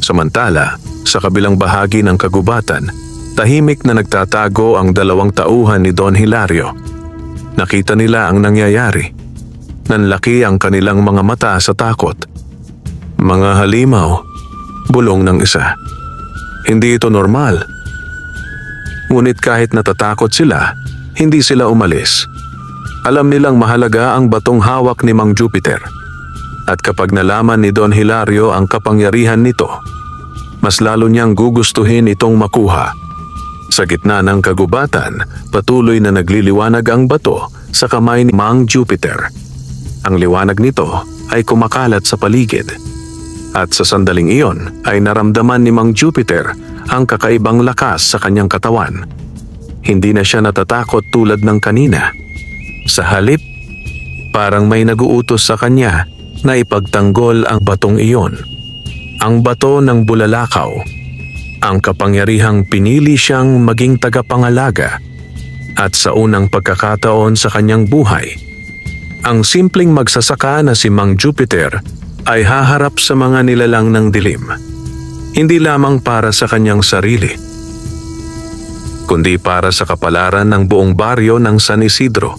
Samantala, sa kabilang bahagi ng kagubatan, tahimik na nagtatago ang dalawang tauhan ni Don Hilario. Nakita nila ang nangyayari. Nanlaki ang kanilang mga mata sa takot. Mga halimaw, bulong ng isa. Hindi ito normal. Ngunit kahit natatakot sila, hindi sila umalis. Alam nilang mahalaga ang batong hawak ni Mang Jupiter. At kapag nalaman ni Don Hilario ang kapangyarihan nito, mas lalo niyang gugustuhin itong makuha. Sa gitna ng kagubatan, patuloy na nagliliwanag ang bato sa kamay ni Mang Jupiter. Ang liwanag nito ay kumakalat sa paligid. At sa sandaling iyon ay naramdaman ni Mang Jupiter ang kakaibang lakas sa kanyang katawan. Hindi na siya natatakot tulad ng kanina. Sa halip, parang may naguutos sa kanya na ipagtanggol ang batong iyon. Ang bato ng bulalakaw. Ang kapangyarihang pinili siyang maging tagapangalaga. At sa unang pagkakataon sa kanyang buhay, ang simpleng magsasaka na si Mang Jupiter ay haharap sa mga nilalang ng dilim. Hindi lamang para sa kanyang sarili, kundi para sa kapalaran ng buong baryo ng San Isidro.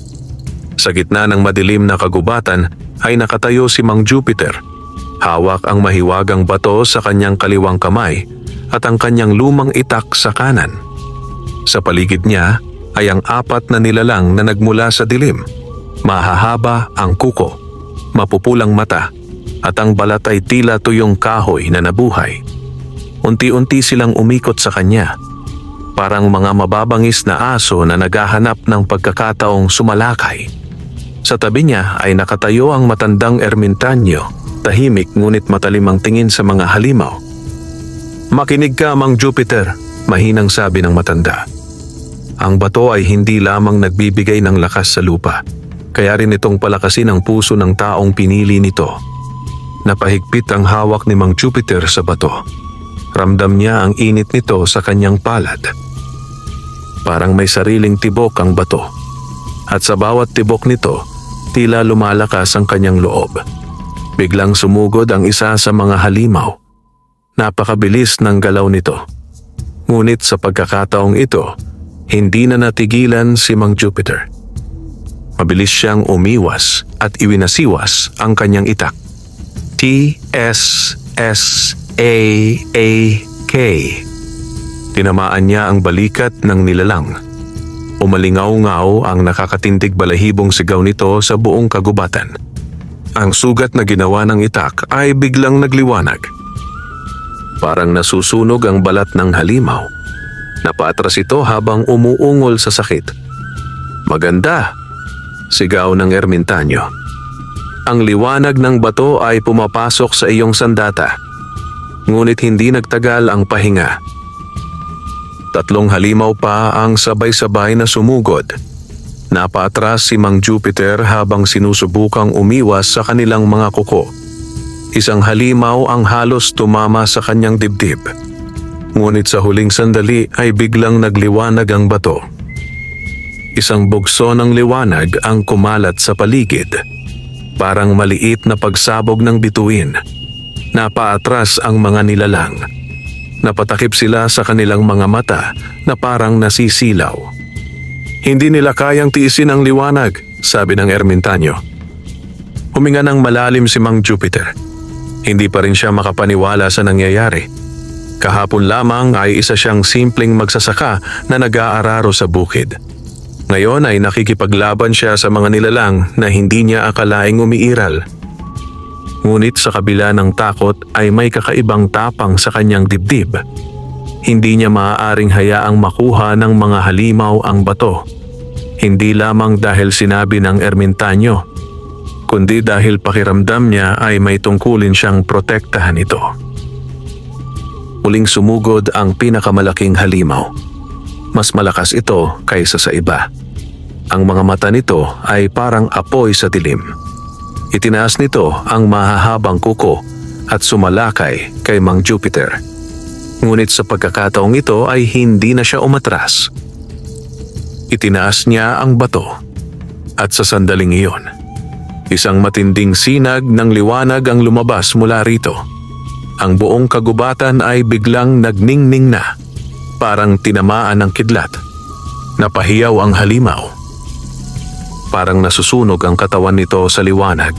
Sa gitna ng madilim na kagubatan, ay nakatayo si Mang Jupiter. Hawak ang mahiwagang bato sa kanyang kaliwang kamay at ang kanyang lumang itak sa kanan. Sa paligid niya ay ang 4 na nilalang na nagmula sa dilim. Mahahaba ang kuko, mapupulang mata, at ang balat ay tila tuyong kahoy na nabuhay. Unti-unti silang umikot sa kanya, parang mga mababangis na aso na naghahanap ng pagkakataong sumalakay. Sa tabi niya ay nakatayo ang matandang ermitanyo, tahimik ngunit matalim ang tingin sa mga halimaw. "Makinig ka, Mang Jupiter," mahinang sabi ng matanda. Ang bato ay hindi lamang nagbibigay ng lakas sa lupa, kaya rin itong palakasin ang puso ng taong pinili nito. Napahigpit ang hawak ni Mang Jupiter sa bato. Ramdam niya ang init nito sa kanyang palad. Parang may sariling tibok ang bato. At sa bawat tibok nito, tila lumalakas ang kanyang loob. Biglang sumugod ang isa sa mga halimaw. Napakabilis ng galaw nito. Ngunit sa pagkakataong ito, hindi na natigilan si Mang Jupiter. Mabilis siyang umiwas at iwinasiwas ang kanyang itak. TSSAAK. Tinamaan niya ang balikat ng nilalang. Umalingaw-ngaw ang nakakatindig balahibong sigaw nito sa buong kagubatan. Ang sugat na ginawa ng itak ay biglang nagliwanag. Parang nasusunog ang balat ng halimaw. Napaatras ito habang umuungol sa sakit. "Maganda!" sigaw ng ermitanyo. Ang liwanag ng bato ay pumapasok sa iyong sandata. Ngunit hindi nagtagal ang pahinga. 3 halimaw pa ang sabay-sabay na sumugod. Napaatras si Mang Jupiter habang sinusubukang umiwas sa kanilang mga kuko. Isang halimaw ang halos tumama sa kanyang dibdib. Ngunit sa huling sandali ay biglang nagliwanag ang bato. Isang bugso ng liwanag ang kumalat sa paligid. Parang maliit na pagsabog ng bituin. Napaatras ang mga nilalang. Napatakip sila sa kanilang mga mata na parang nasisilaw. "Hindi nila kayang tiisin ang liwanag," sabi ng ermitanyo. Huminga ng malalim si Mang Jupiter. Hindi pa rin siya makapaniwala sa nangyayari. Kahapon lamang ay isa siyang simpleng magsasaka na nag-aararo sa bukid. Ngayon ay nakikipaglaban siya sa mga nilalang na hindi niya akalaing umiiral. Ngunit sa kabila ng takot ay may kakaibang tapang sa kanyang dibdib. Hindi niya maaaring hayaang makuha ng mga halimaw ang bato. Hindi lamang dahil sinabi ng ermitanyo, kundi dahil pakiramdam niya ay may tungkulin siyang protektahan ito. Muling sumugod ang pinakamalaking halimaw. Mas malakas ito kaysa sa iba. Ang mga mata nito ay parang apoy sa dilim. Itinaas nito ang mahahabang kuko at sumalakay kay Mang Jupiter. Ngunit sa pagkakataong ito ay hindi na siya umatras. Itinaas niya ang bato. At sa sandaling iyon, isang matinding sinag ng liwanag ang lumabas mula rito. Ang buong kagubatan ay biglang nagningning na, parang tinamaan ng kidlat. Napahiyaw ang halimaw. Parang nasusunog ang katawan nito sa liwanag.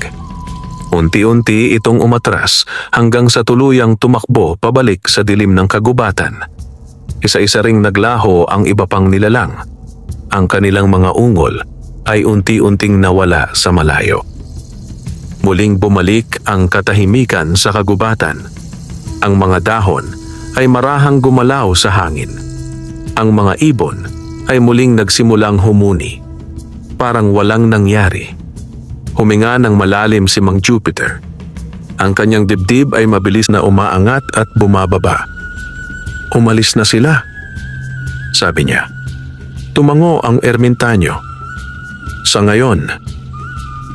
Unti-unti itong umatras hanggang sa tuluyang tumakbo pabalik sa dilim ng kagubatan. Isa-isa ring naglaho ang iba pang nilalang. Ang kanilang mga ungol ay unti-unting nawala sa malayo. Muling bumalik ang katahimikan sa kagubatan. Ang mga dahon ay marahang gumalaw sa hangin. Ang mga ibon ay muling nagsimulang humuni. Parang walang nangyari. Huminga ng malalim si Mang Jupiter. Ang kanyang dibdib ay mabilis na umaangat at bumababa. "Umalis na sila," sabi niya. Tumango ang ermitanyo. Sa ngayon,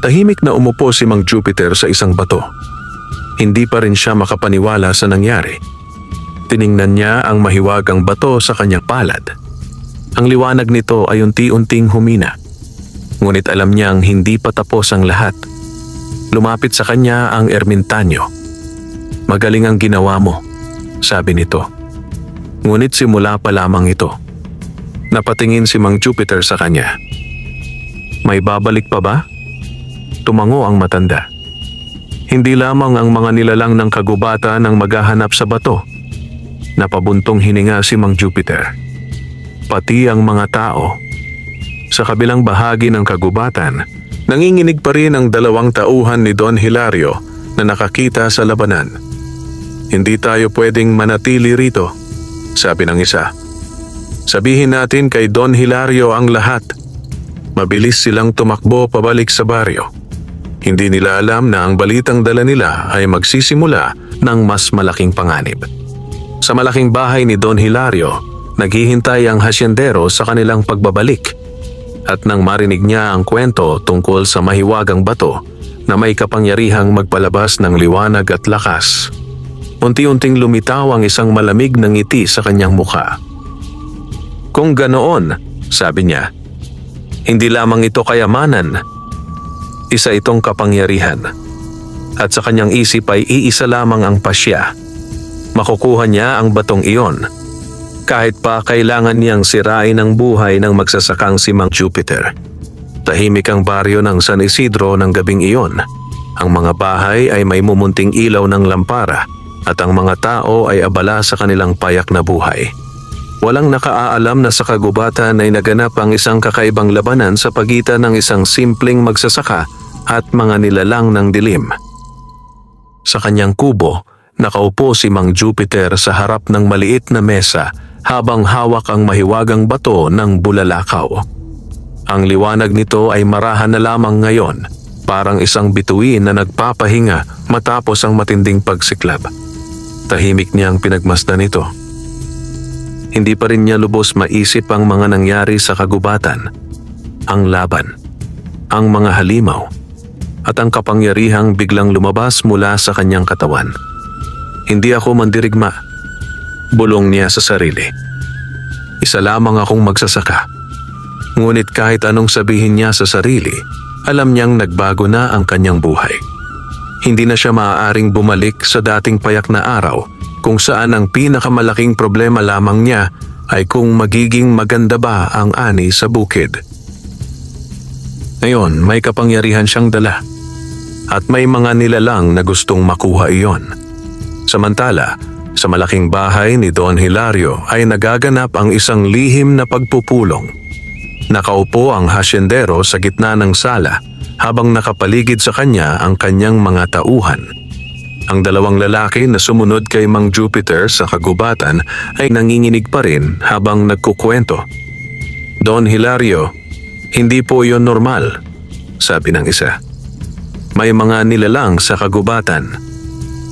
tahimik na umupo si Mang Jupiter sa isang bato. Hindi pa rin siya makapaniwala sa nangyari. Tiningnan niya ang mahiwagang bato sa kanyang palad. Ang liwanag nito ay unti-unting humina. Ngunit alam niyang hindi pa tapos ang lahat. Lumapit sa kanya ang ermitanyo. "Magaling ang ginawa mo," sabi nito. Ngunit simula pa lamang ito. Napatingin si Mang Jupiter sa kanya. "May babalik pa ba?" Tumango ang matanda. Hindi lamang ang mga nilalang ng kagubatan ang maghahanap sa bato. Napabuntong hininga si Mang Jupiter. Pati ang mga tao. Sa kabilang bahagi ng kagubatan, nanginginig pa rin ang 2 tauhan ni Don Hilario na nakakita sa labanan. Hindi tayo pwedeng manatili rito, sabi ng isa. Sabihin natin kay Don Hilario ang lahat. Mabilis silang tumakbo pabalik sa baryo. Hindi nila alam na ang balitang dala nila ay magsisimula ng mas malaking panganib. Sa malaking bahay ni Don Hilario, naghihintay ang hasyendero sa kanilang pagbabalik. At nang marinig niya ang kwento tungkol sa mahiwagang bato na may kapangyarihang magpalabas ng liwanag at lakas, unti-unting lumitaw ang isang malamig na ngiti sa kanyang mukha. Kung ganoon, sabi niya, hindi lamang ito kayamanan, isa itong kapangyarihan. At sa kanyang isip ay iisa lamang ang pasya. Makukuha niya ang batong iyon. Kahit pa kailangan niyang sirain ang buhay ng magsasakang si Mang Jupiter. Tahimik ang baryo ng San Isidro ng gabing iyon. Ang mga bahay ay may mumunting ilaw ng lampara at ang mga tao ay abala sa kanilang payak na buhay. Walang nakaaalam na sa kagubatan ay naganap ang isang kakaibang labanan sa pagitan ng isang simpleng magsasaka at mga nilalang ng dilim. Sa kanyang kubo, nakaupo si Mang Jupiter sa harap ng maliit na mesa habang hawak ang mahiwagang bato ng bulalakaw. Ang liwanag nito ay marahan na lamang ngayon, parang isang bituin na nagpapahinga matapos ang matinding pagsiklab. Tahimik niyang pinagmasdan ito. Hindi pa rin niya lubos maisip ang mga nangyari sa kagubatan, ang laban, ang mga halimaw, at ang kapangyarihang biglang lumabas mula sa kanyang katawan. Hindi ako mandirigma, bulong niya sa sarili. Isa lamang akong magsasaka. Ngunit kahit anong sabihin niya sa sarili, alam niyang nagbago na ang kanyang buhay. Hindi na siya maaaring bumalik sa dating payak na araw kung saan ang pinakamalaking problema lamang niya ay kung magiging maganda ba ang ani sa bukid. Ngayon, may kapangyarihan siyang dala at may mga nilalang na gustong makuha iyon. Samantala, sa malaking bahay ni Don Hilario ay nagaganap ang isang lihim na pagpupulong. Nakaupo ang hasyendero sa gitna ng sala habang nakapaligid sa kanya ang kanyang mga tauhan. Ang 2 lalaki na sumunod kay Mang Jupiter sa kagubatan ay nanginginig pa rin habang nagkukwento. Don Hilario, hindi po iyon normal, sabi ng isa. May mga nilalang sa kagubatan.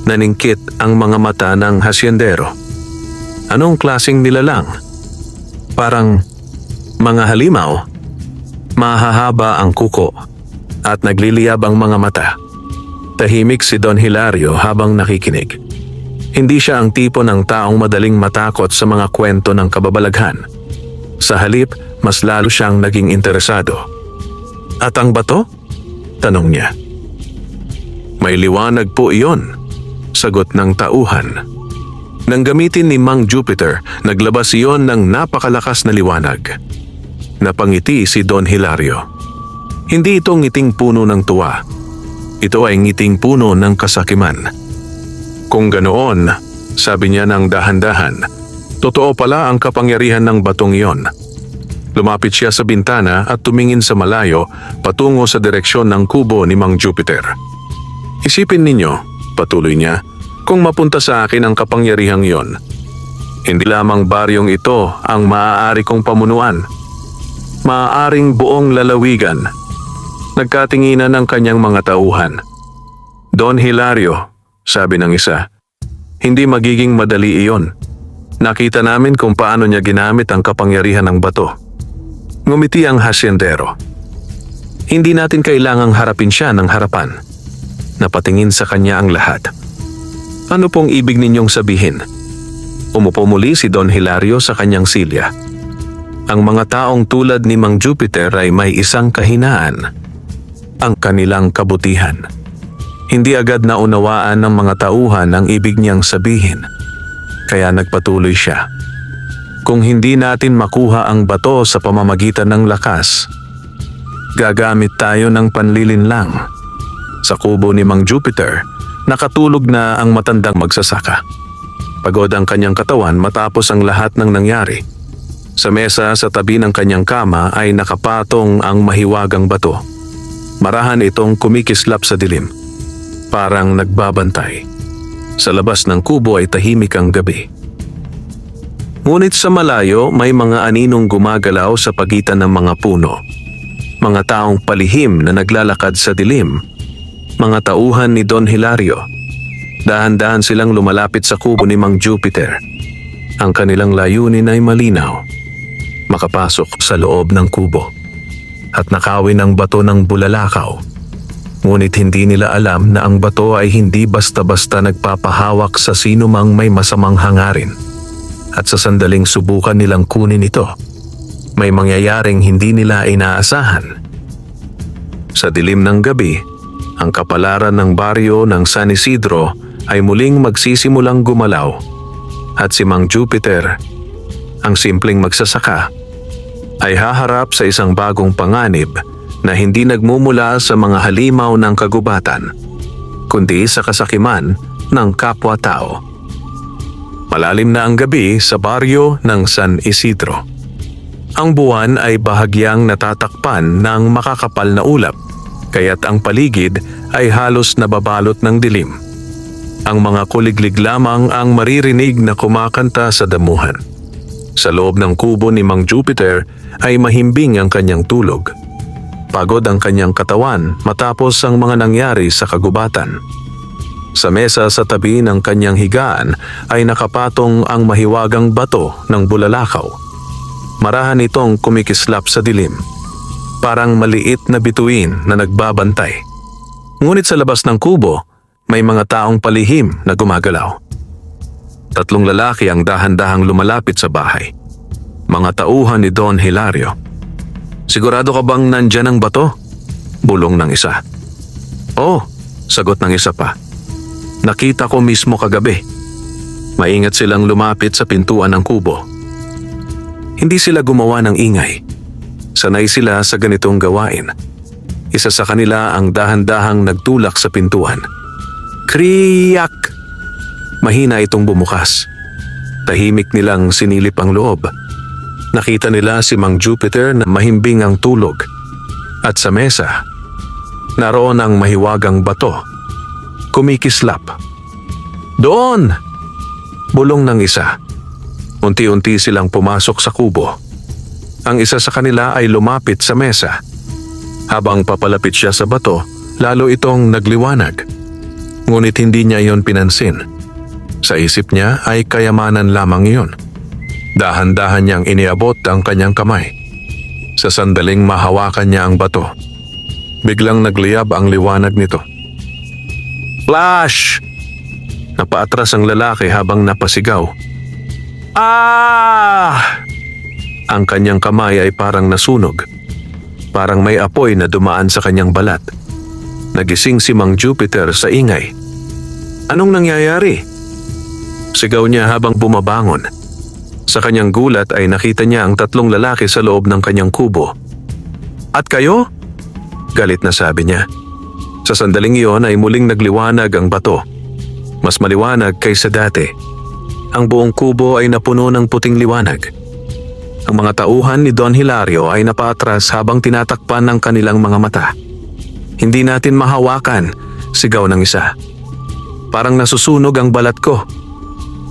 Naningkit ang mga mata ng hasyendero. Anong klaseng nilalang? Parang mga halimaw. Mahahaba ang kuko at nagliliyab ang mga mata. Tahimik si Don Hilario habang nakikinig. Hindi siya ang tipo ng taong madaling matakot sa mga kwento ng kababalaghan. Sa halip, mas lalo siyang naging interesado. At ang bato? Tanong niya. May liwanag po iyon, sagot ng tauhan. Nang gamitin ni Mang Jupiter, naglabas iyon ng napakalakas na liwanag. Napangiti si Don Hilario. Hindi ito ngiting puno ng tuwa. Ito ay ngiting puno ng kasakiman. Kung ganoon, sabi niya ng dahan-dahan, totoo pala ang kapangyarihan ng batong iyon. Lumapit siya sa bintana at tumingin sa malayo patungo sa direksyon ng kubo ni Mang Jupiter. Isipin ninyo, patuloy niya, kung mapunta sa akin ang kapangyarihang iyon. Hindi lamang baryong ito ang maaari kong pamunuan. Maaaring buong lalawigan. Nagkatinginan ng kanyang mga tauhan. Don Hilario, sabi ng isa, hindi magiging madali iyon. Nakita namin kung paano niya ginamit ang kapangyarihan ng bato. Ngumiti ang hasyendero. Hindi natin kailangang harapin siya ng harapan. Napatingin sa kanya ang lahat. Ano pong ibig ninyong sabihin? Umupo muli si Don Hilario sa kanyang silya. Ang mga taong tulad ni Mang Jupiter ay may isang kahinaan. Ang kanilang kabutihan. Hindi agad naunawaan ng mga tauhan ang ibig niyang sabihin. Kaya nagpatuloy siya. Kung hindi natin makuha ang bato sa pamamagitan ng lakas, gagamit tayo ng panlilinlang. Sa kubo ni Mang Jupiter, nakatulog na ang matandang magsasaka. Pagod ang kanyang katawan matapos ang lahat ng nangyari. Sa mesa sa tabi ng kanyang kama ay nakapatong ang mahiwagang bato. Marahan itong kumikislap sa dilim, parang nagbabantay. Sa labas ng kubo ay tahimik ang gabi. Ngunit sa malayo may mga aninong gumagalaw sa pagitan ng mga puno. Mga taong palihim na naglalakad sa dilim. Mga tauhan ni Don Hilario. Dahan-dahan silang lumalapit sa kubo ni Mang Jupiter. Ang kanilang layunin ay malinaw. Makapasok sa loob ng kubo at nakawin ang bato ng bulalakaw. Ngunit hindi nila alam na ang bato ay hindi basta-basta nagpapahawak sa sino mang may masamang hangarin. At sa sandaling subukan nilang kunin ito, may mangyayaring hindi nila inaasahan. Sa dilim ng gabi, ang kapalaran ng baryo ng San Isidro ay muling magsisimulang gumalaw. At si Mang Jupiter, ang simpleng magsasaka, ay haharap sa isang bagong panganib na hindi nagmumula sa mga halimaw ng kagubatan, kundi sa kasakiman ng kapwa-tao. Malalim na ang gabi sa baryo ng San Isidro. Ang buwan ay bahagyang natatakpan ng makakapal na ulap, kaya't ang paligid ay halos nababalot ng dilim. Ang mga kuliglig lamang ang maririnig na kumakanta sa damuhan. Sa loob ng kubo ni Mang Jupiter ay mahimbing ang kanyang tulog. Pagod ang kanyang katawan matapos ang mga nangyari sa kagubatan. Sa mesa sa tabi ng kanyang higaan ay nakapatong ang mahiwagang bato ng bulalakaw. Marahan itong kumikislap sa dilim, parang maliit na bituin na nagbabantay. Ngunit sa labas ng kubo, may mga taong palihim na gumagalaw. 3 lalaki ang dahan-dahang lumalapit sa bahay. Mga tauhan ni Don Hilario. "Sigurado ka bang nandyan ang bato?" bulong ng isa. "Oo," sagot ng isa pa. "Nakita ko mismo kagabi." Maingat silang lumapit sa pintuan ng kubo. Hindi sila gumawa ng ingay. Sanay sila sa ganitong gawain. Isa sa kanila ang dahan-dahang nagtulak sa pintuan. Kriyak! Mahina itong bumukas. Tahimik nilang sinilip ang loob. Nakita nila si Mang Jupiter na mahimbing ang tulog. At sa mesa, naroon ang mahiwagang bato. Kumikislap. "Doon!" bulong ng isa. Unti-unti silang pumasok sa kubo. Ang isa sa kanila ay lumapit sa mesa. Habang papalapit siya sa bato, lalo itong nagliwanag. Ngunit hindi niya iyon pinansin. Sa isip niya ay kayamanan lamang iyon. Dahan-dahan niyang iniabot ang kanyang kamay. Sa sandaling mahawakan niya ang bato, biglang nagliyab ang liwanag nito. "Flash!" Napaatras ang lalaki habang napasigaw. "Ah!" Ang kanyang kamay ay parang nasunog. Parang may apoy na dumaan sa kanyang balat. Nagising si Mang Jupiter sa ingay. "Anong nangyayari?" Sigaw niya habang bumabangon. Sa kanyang gulat ay nakita niya ang 3 lalaki sa loob ng kanyang kubo. "At kayo?" Galit na sabi niya. Sa sandaling iyon ay muling nagliwanag ang bato. Mas maliwanag kaysa dati. Ang buong kubo ay napuno ng puting liwanag. Ang mga tauhan ni Don Hilario ay napaatras habang tinatakpan ng kanilang mga mata. "Hindi natin mahawakan," sigaw ng isa. "Parang nasusunog ang balat ko."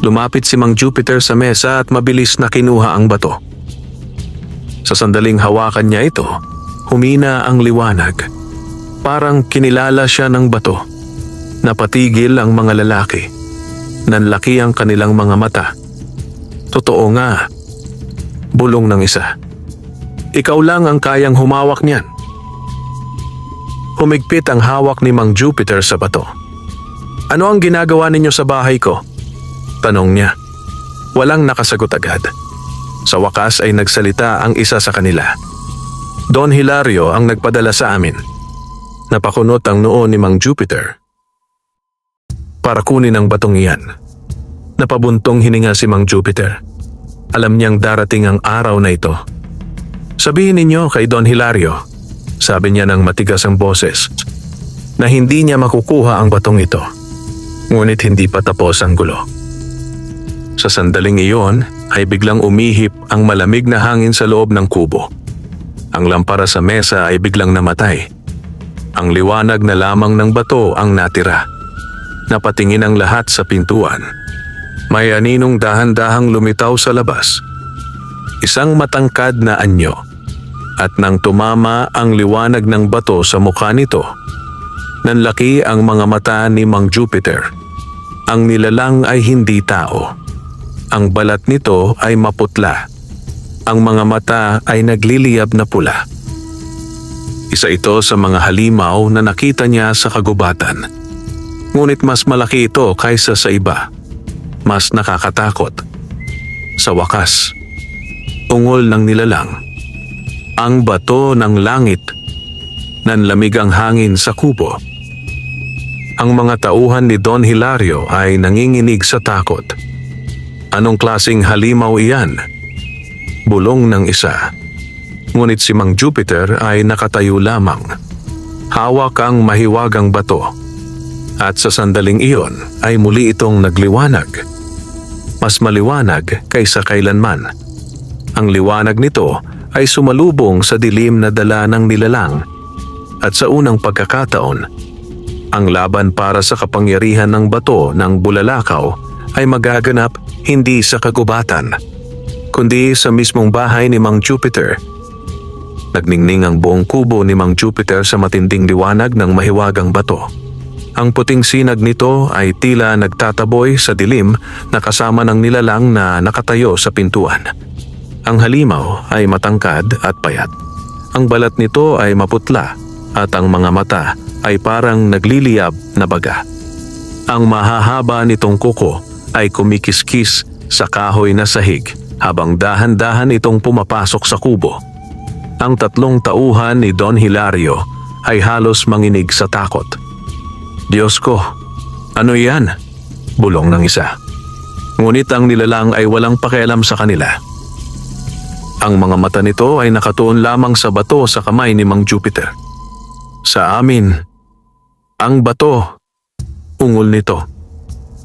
Lumapit si Mang Jupiter sa mesa at mabilis na kinuha ang bato. Sa sandaling hawakan niya ito, humina ang liwanag. Parang kinilala siya ng bato. Napatigil ang mga lalaki. Nanlaki ang kanilang mga mata. "Totoo nga," bulong ng isa. "Ikaw lang ang kayang humawak niyan." Humigpit ang hawak ni Mang Jupiter sa bato. "Ano ang ginagawa ninyo sa bahay ko?" tanong niya. Walang nakasagot agad. Sa wakas ay nagsalita ang isa sa kanila. "Don Hilario ang nagpadala sa amin." Napakunot ang noo ni Mang Jupiter para kunin ang batong iyan. Napabuntong hininga si Mang Jupiter. Alam niyang darating ang araw na ito. "Sabihin ninyo kay Don Hilario," sabi niya ng matigas ang boses. na hindi niya makukuha ang batong ito. Ngunit hindi pa tapos ang gulo. Sa sandaling iyon ay biglang umihip ang malamig na hangin sa loob ng kubo. Ang lampara sa mesa ay biglang namatay. Ang liwanag na lamang ng bato ang natira. Napatingin ang lahat sa pintuan. May aninong dahan-dahang lumitaw sa labas. Isang matangkad na anyo. At nang tumama ang liwanag ng bato sa mukha nito, nanlaki ang mga mata ni Mang Jupiter. Ang nilalang ay hindi tao. Ang balat nito ay maputla. Ang mga mata ay nagliliyab na pula. Isa ito sa mga halimaw na nakita niya sa kagubatan. Ngunit mas malaki ito kaysa sa iba. Mas nakakatakot. Sa wakas, ungol ng nilalang. Ang bato ng langit. Nanlamig ang hangin sa kubo. Ang mga tauhan ni Don Hilario ay nanginginig sa takot. Anong klaseng halimaw iyan? Bulong ng isa. Ngunit si Mang Jupiter ay nakatayo lamang. Hawak ang mahiwagang bato. At sa sandaling iyon ay muli itong nagliwanag. Mas maliwanag kaysa kailanman. Ang liwanag nito ay sumalubong sa dilim na dala ng nilalang. At sa unang pagkakataon, ang laban para sa kapangyarihan ng bato ng bulalakaw ay magaganap hindi sa kagubatan, kundi sa mismong bahay ni Mang Jupiter. Nagningning ang buong kubo ni Mang Jupiter sa matinding liwanag ng mahiwagang bato. Ang puting sinag nito ay tila nagtataboy sa dilim na kasama ng nilalang na nakatayo sa pintuan. Ang halimaw ay matangkad at payat. Ang balat nito ay maputla at ang mga mata ay parang nagliliyab na baga. Ang mahahaba nitong kuko ay kumikiskis sa kahoy na sahig habang dahan-dahan itong pumapasok sa kubo. Ang tatlong tauhan ni Don Hilario ay halos manginig sa takot. Diyos ko, ano yan? Bulong ng isa. Ngunit ang nilalang ay walang pakialam sa kanila. Ang mga mata nito ay nakatuon lamang sa bato sa kamay ni Mang Jupiter. Sa amin, ang bato, ungol nito.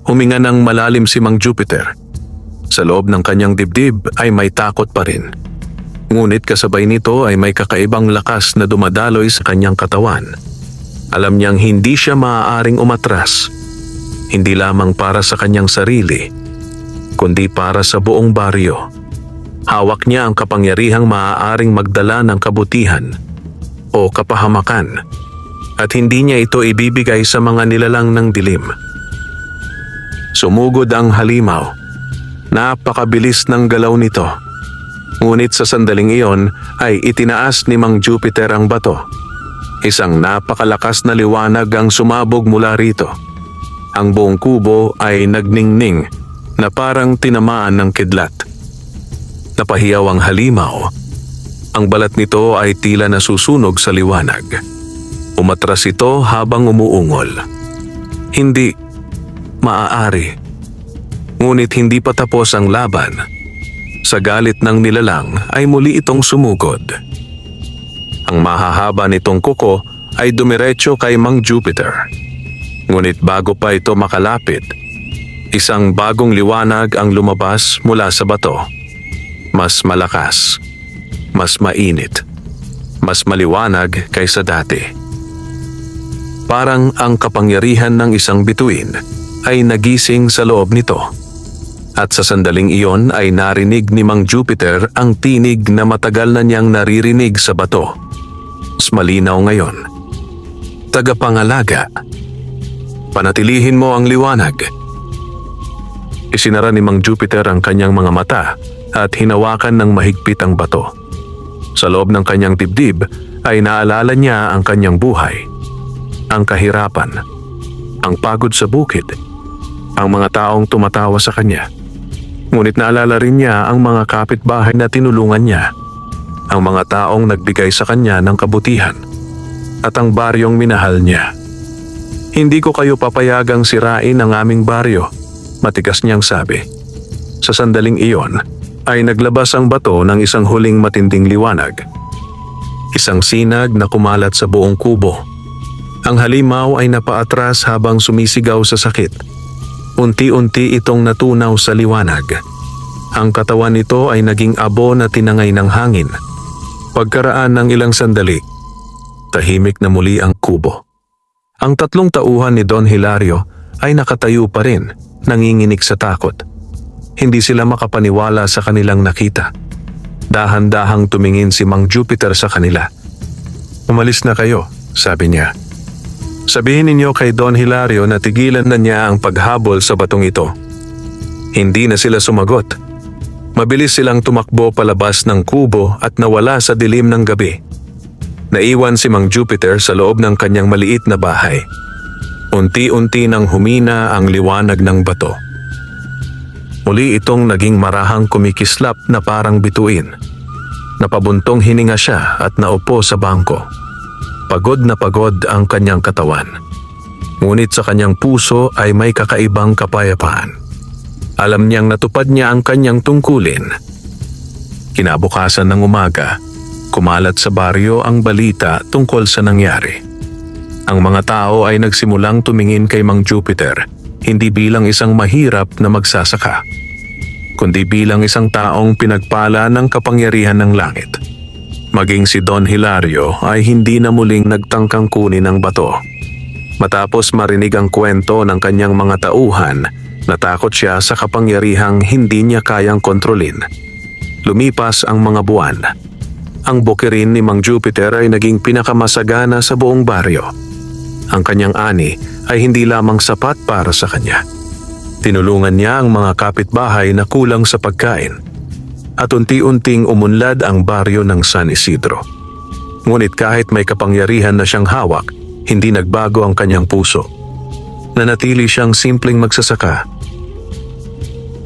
Huminga ng malalim si Mang Jupiter. Sa loob ng kanyang dibdib ay may takot pa rin. Ngunit kasabay nito ay may kakaibang lakas na dumadaloy sa kanyang katawan. Alam niyang hindi siya maaaring umatras. Hindi lamang para sa kanyang sarili, kundi para sa buong baryo. Hawak niya ang kapangyarihang maaaring magdala ng kabutihan o kapahamakan. At hindi niya ito ibibigay sa mga nilalang ng dilim. Sumugod ang halimaw. Napakabilis ng galaw nito. Ngunit sa sandaling iyon ay itinaas ni Mang Jupiter ang bato. Isang napakalakas na liwanag ang sumabog mula rito. Ang buong kubo ay nagningning na parang tinamaan ng kidlat. Napahiyaw ang halimaw. Ang balat nito ay tila nasusunog sa liwanag. Umatras ito habang umuungol. Hindi maaari. Ngunit hindi pa tapos ang laban. Sa galit ng nilalang ay muli itong sumugod. Ang mahahaba nitong kuko ay dumiretso kay Mang Jupiter. Ngunit bago pa ito makalapit, isang bagong liwanag ang lumabas mula sa bato. Mas malakas, mas mainit, mas maliwanag kaysa dati. Parang ang kapangyarihan ng isang bituin ay nagising sa loob nito. At sa sandaling iyon ay narinig ni Mang Jupiter ang tinig na matagal na niyang naririnig sa bato. Mas malinaw ngayon. Tagapangalaga, panatilihin mo ang liwanag. Isinara ni Mang Jupiter ang kanyang mga mata at hinawakan ng mahigpit ang bato. Sa loob ng kanyang dibdib ay naalala niya ang kanyang buhay, ang kahirapan, ang pagod sa bukid, ang mga taong tumatawa sa kanya. Ngunit naalala rin niya ang mga kapitbahay na tinulungan niya, ang mga taong nagbigay sa kanya ng kabutihan, at ang baryong minahal niya. Hindi ko kayo papayagang sirain ang aming baryo, matigas niyang sabi. Sa sandaling iyon ay naglabas ang bato ng isang huling matinding liwanag. Isang sinag na kumalat sa buong kubo. Ang halimaw ay napaatras habang sumisigaw sa sakit. Unti-unti itong natunaw sa liwanag. Ang katawan nito ay naging abo na tinangay ng hangin. Pagkaraan ng ilang sandali, tahimik na muli ang kubo. Ang 3 tauhan ni Don Hilario ay nakatayo pa rin, nanginginig sa takot. Hindi sila makapaniwala sa kanilang nakita. Dahan-dahang tumingin si Mang Jupiter sa kanila. "Umalis na kayo," sabi niya. "Sabihin ninyo kay Don Hilario na tigilan na niya ang paghabol sa batong ito." Hindi na sila sumagot. Mabilis silang tumakbo palabas ng kubo at nawala sa dilim ng gabi. Naiwan si Mang Jupiter sa loob ng kanyang maliit na bahay. Unti-unti nang humina ang liwanag ng bato. Muli itong naging marahang kumikislap na parang bituin. Napabuntong hininga siya at naupo sa bangko. Pagod na pagod ang kanyang katawan. Ngunit sa kanyang puso ay may kakaibang kapayapaan. Alam niyang natupad niya ang kanyang tungkulin. Kinabukasan ng umaga, kumalat sa baryo ang balita tungkol sa nangyari. Ang mga tao ay nagsimulang tumingin kay Mang Jupiter, hindi bilang isang mahirap na magsasaka, kundi bilang isang taong pinagpala ng kapangyarihan ng langit. Maging si Don Hilario ay hindi na muling nagtangkang kunin ang bato. Matapos marinig ang kwento ng kanyang mga tauhan, natakot siya sa kapangyarihang hindi niya kayang kontrolin. Lumipas ang mga buwan. Ang bukirin ni Mang Jupiter ay naging pinakamasagana sa buong baryo. Ang kanyang ani ay hindi lamang sapat para sa kanya. Tinulungan niya ang mga kapitbahay na kulang sa pagkain. At unti-unting umunlad ang baryo ng San Isidro. Ngunit kahit may kapangyarihan na siyang hawak, hindi nagbago ang kanyang puso. Nanatili siyang simpleng magsasaka.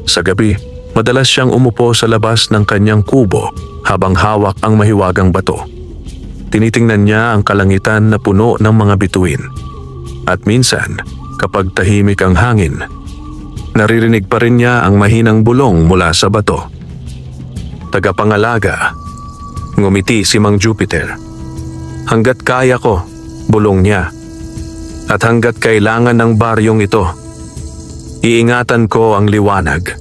Sa gabi, madalas siyang umupo sa labas ng kanyang kubo habang hawak ang mahiwagang bato. Tinitingnan niya ang kalangitan na puno ng mga bituin. At minsan, kapag tahimik ang hangin, naririnig pa rin niya ang mahinang bulong mula sa bato. "Tagapangalaga," ngumiti si Mang Jupiter. "Hanggat kaya ko," bulong niya. "At hanggat kailangan ng baryong ito, iingatan ko ang liwanag."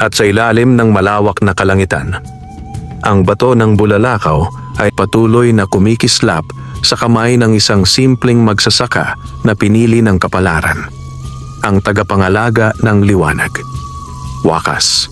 At sa ilalim ng malawak na kalangitan, ang bato ng bulalakaw ay patuloy na kumikislap sa kamay ng isang simpleng magsasaka na pinili ng kapalaran. Ang tagapangalaga ng liwanag. Wakas,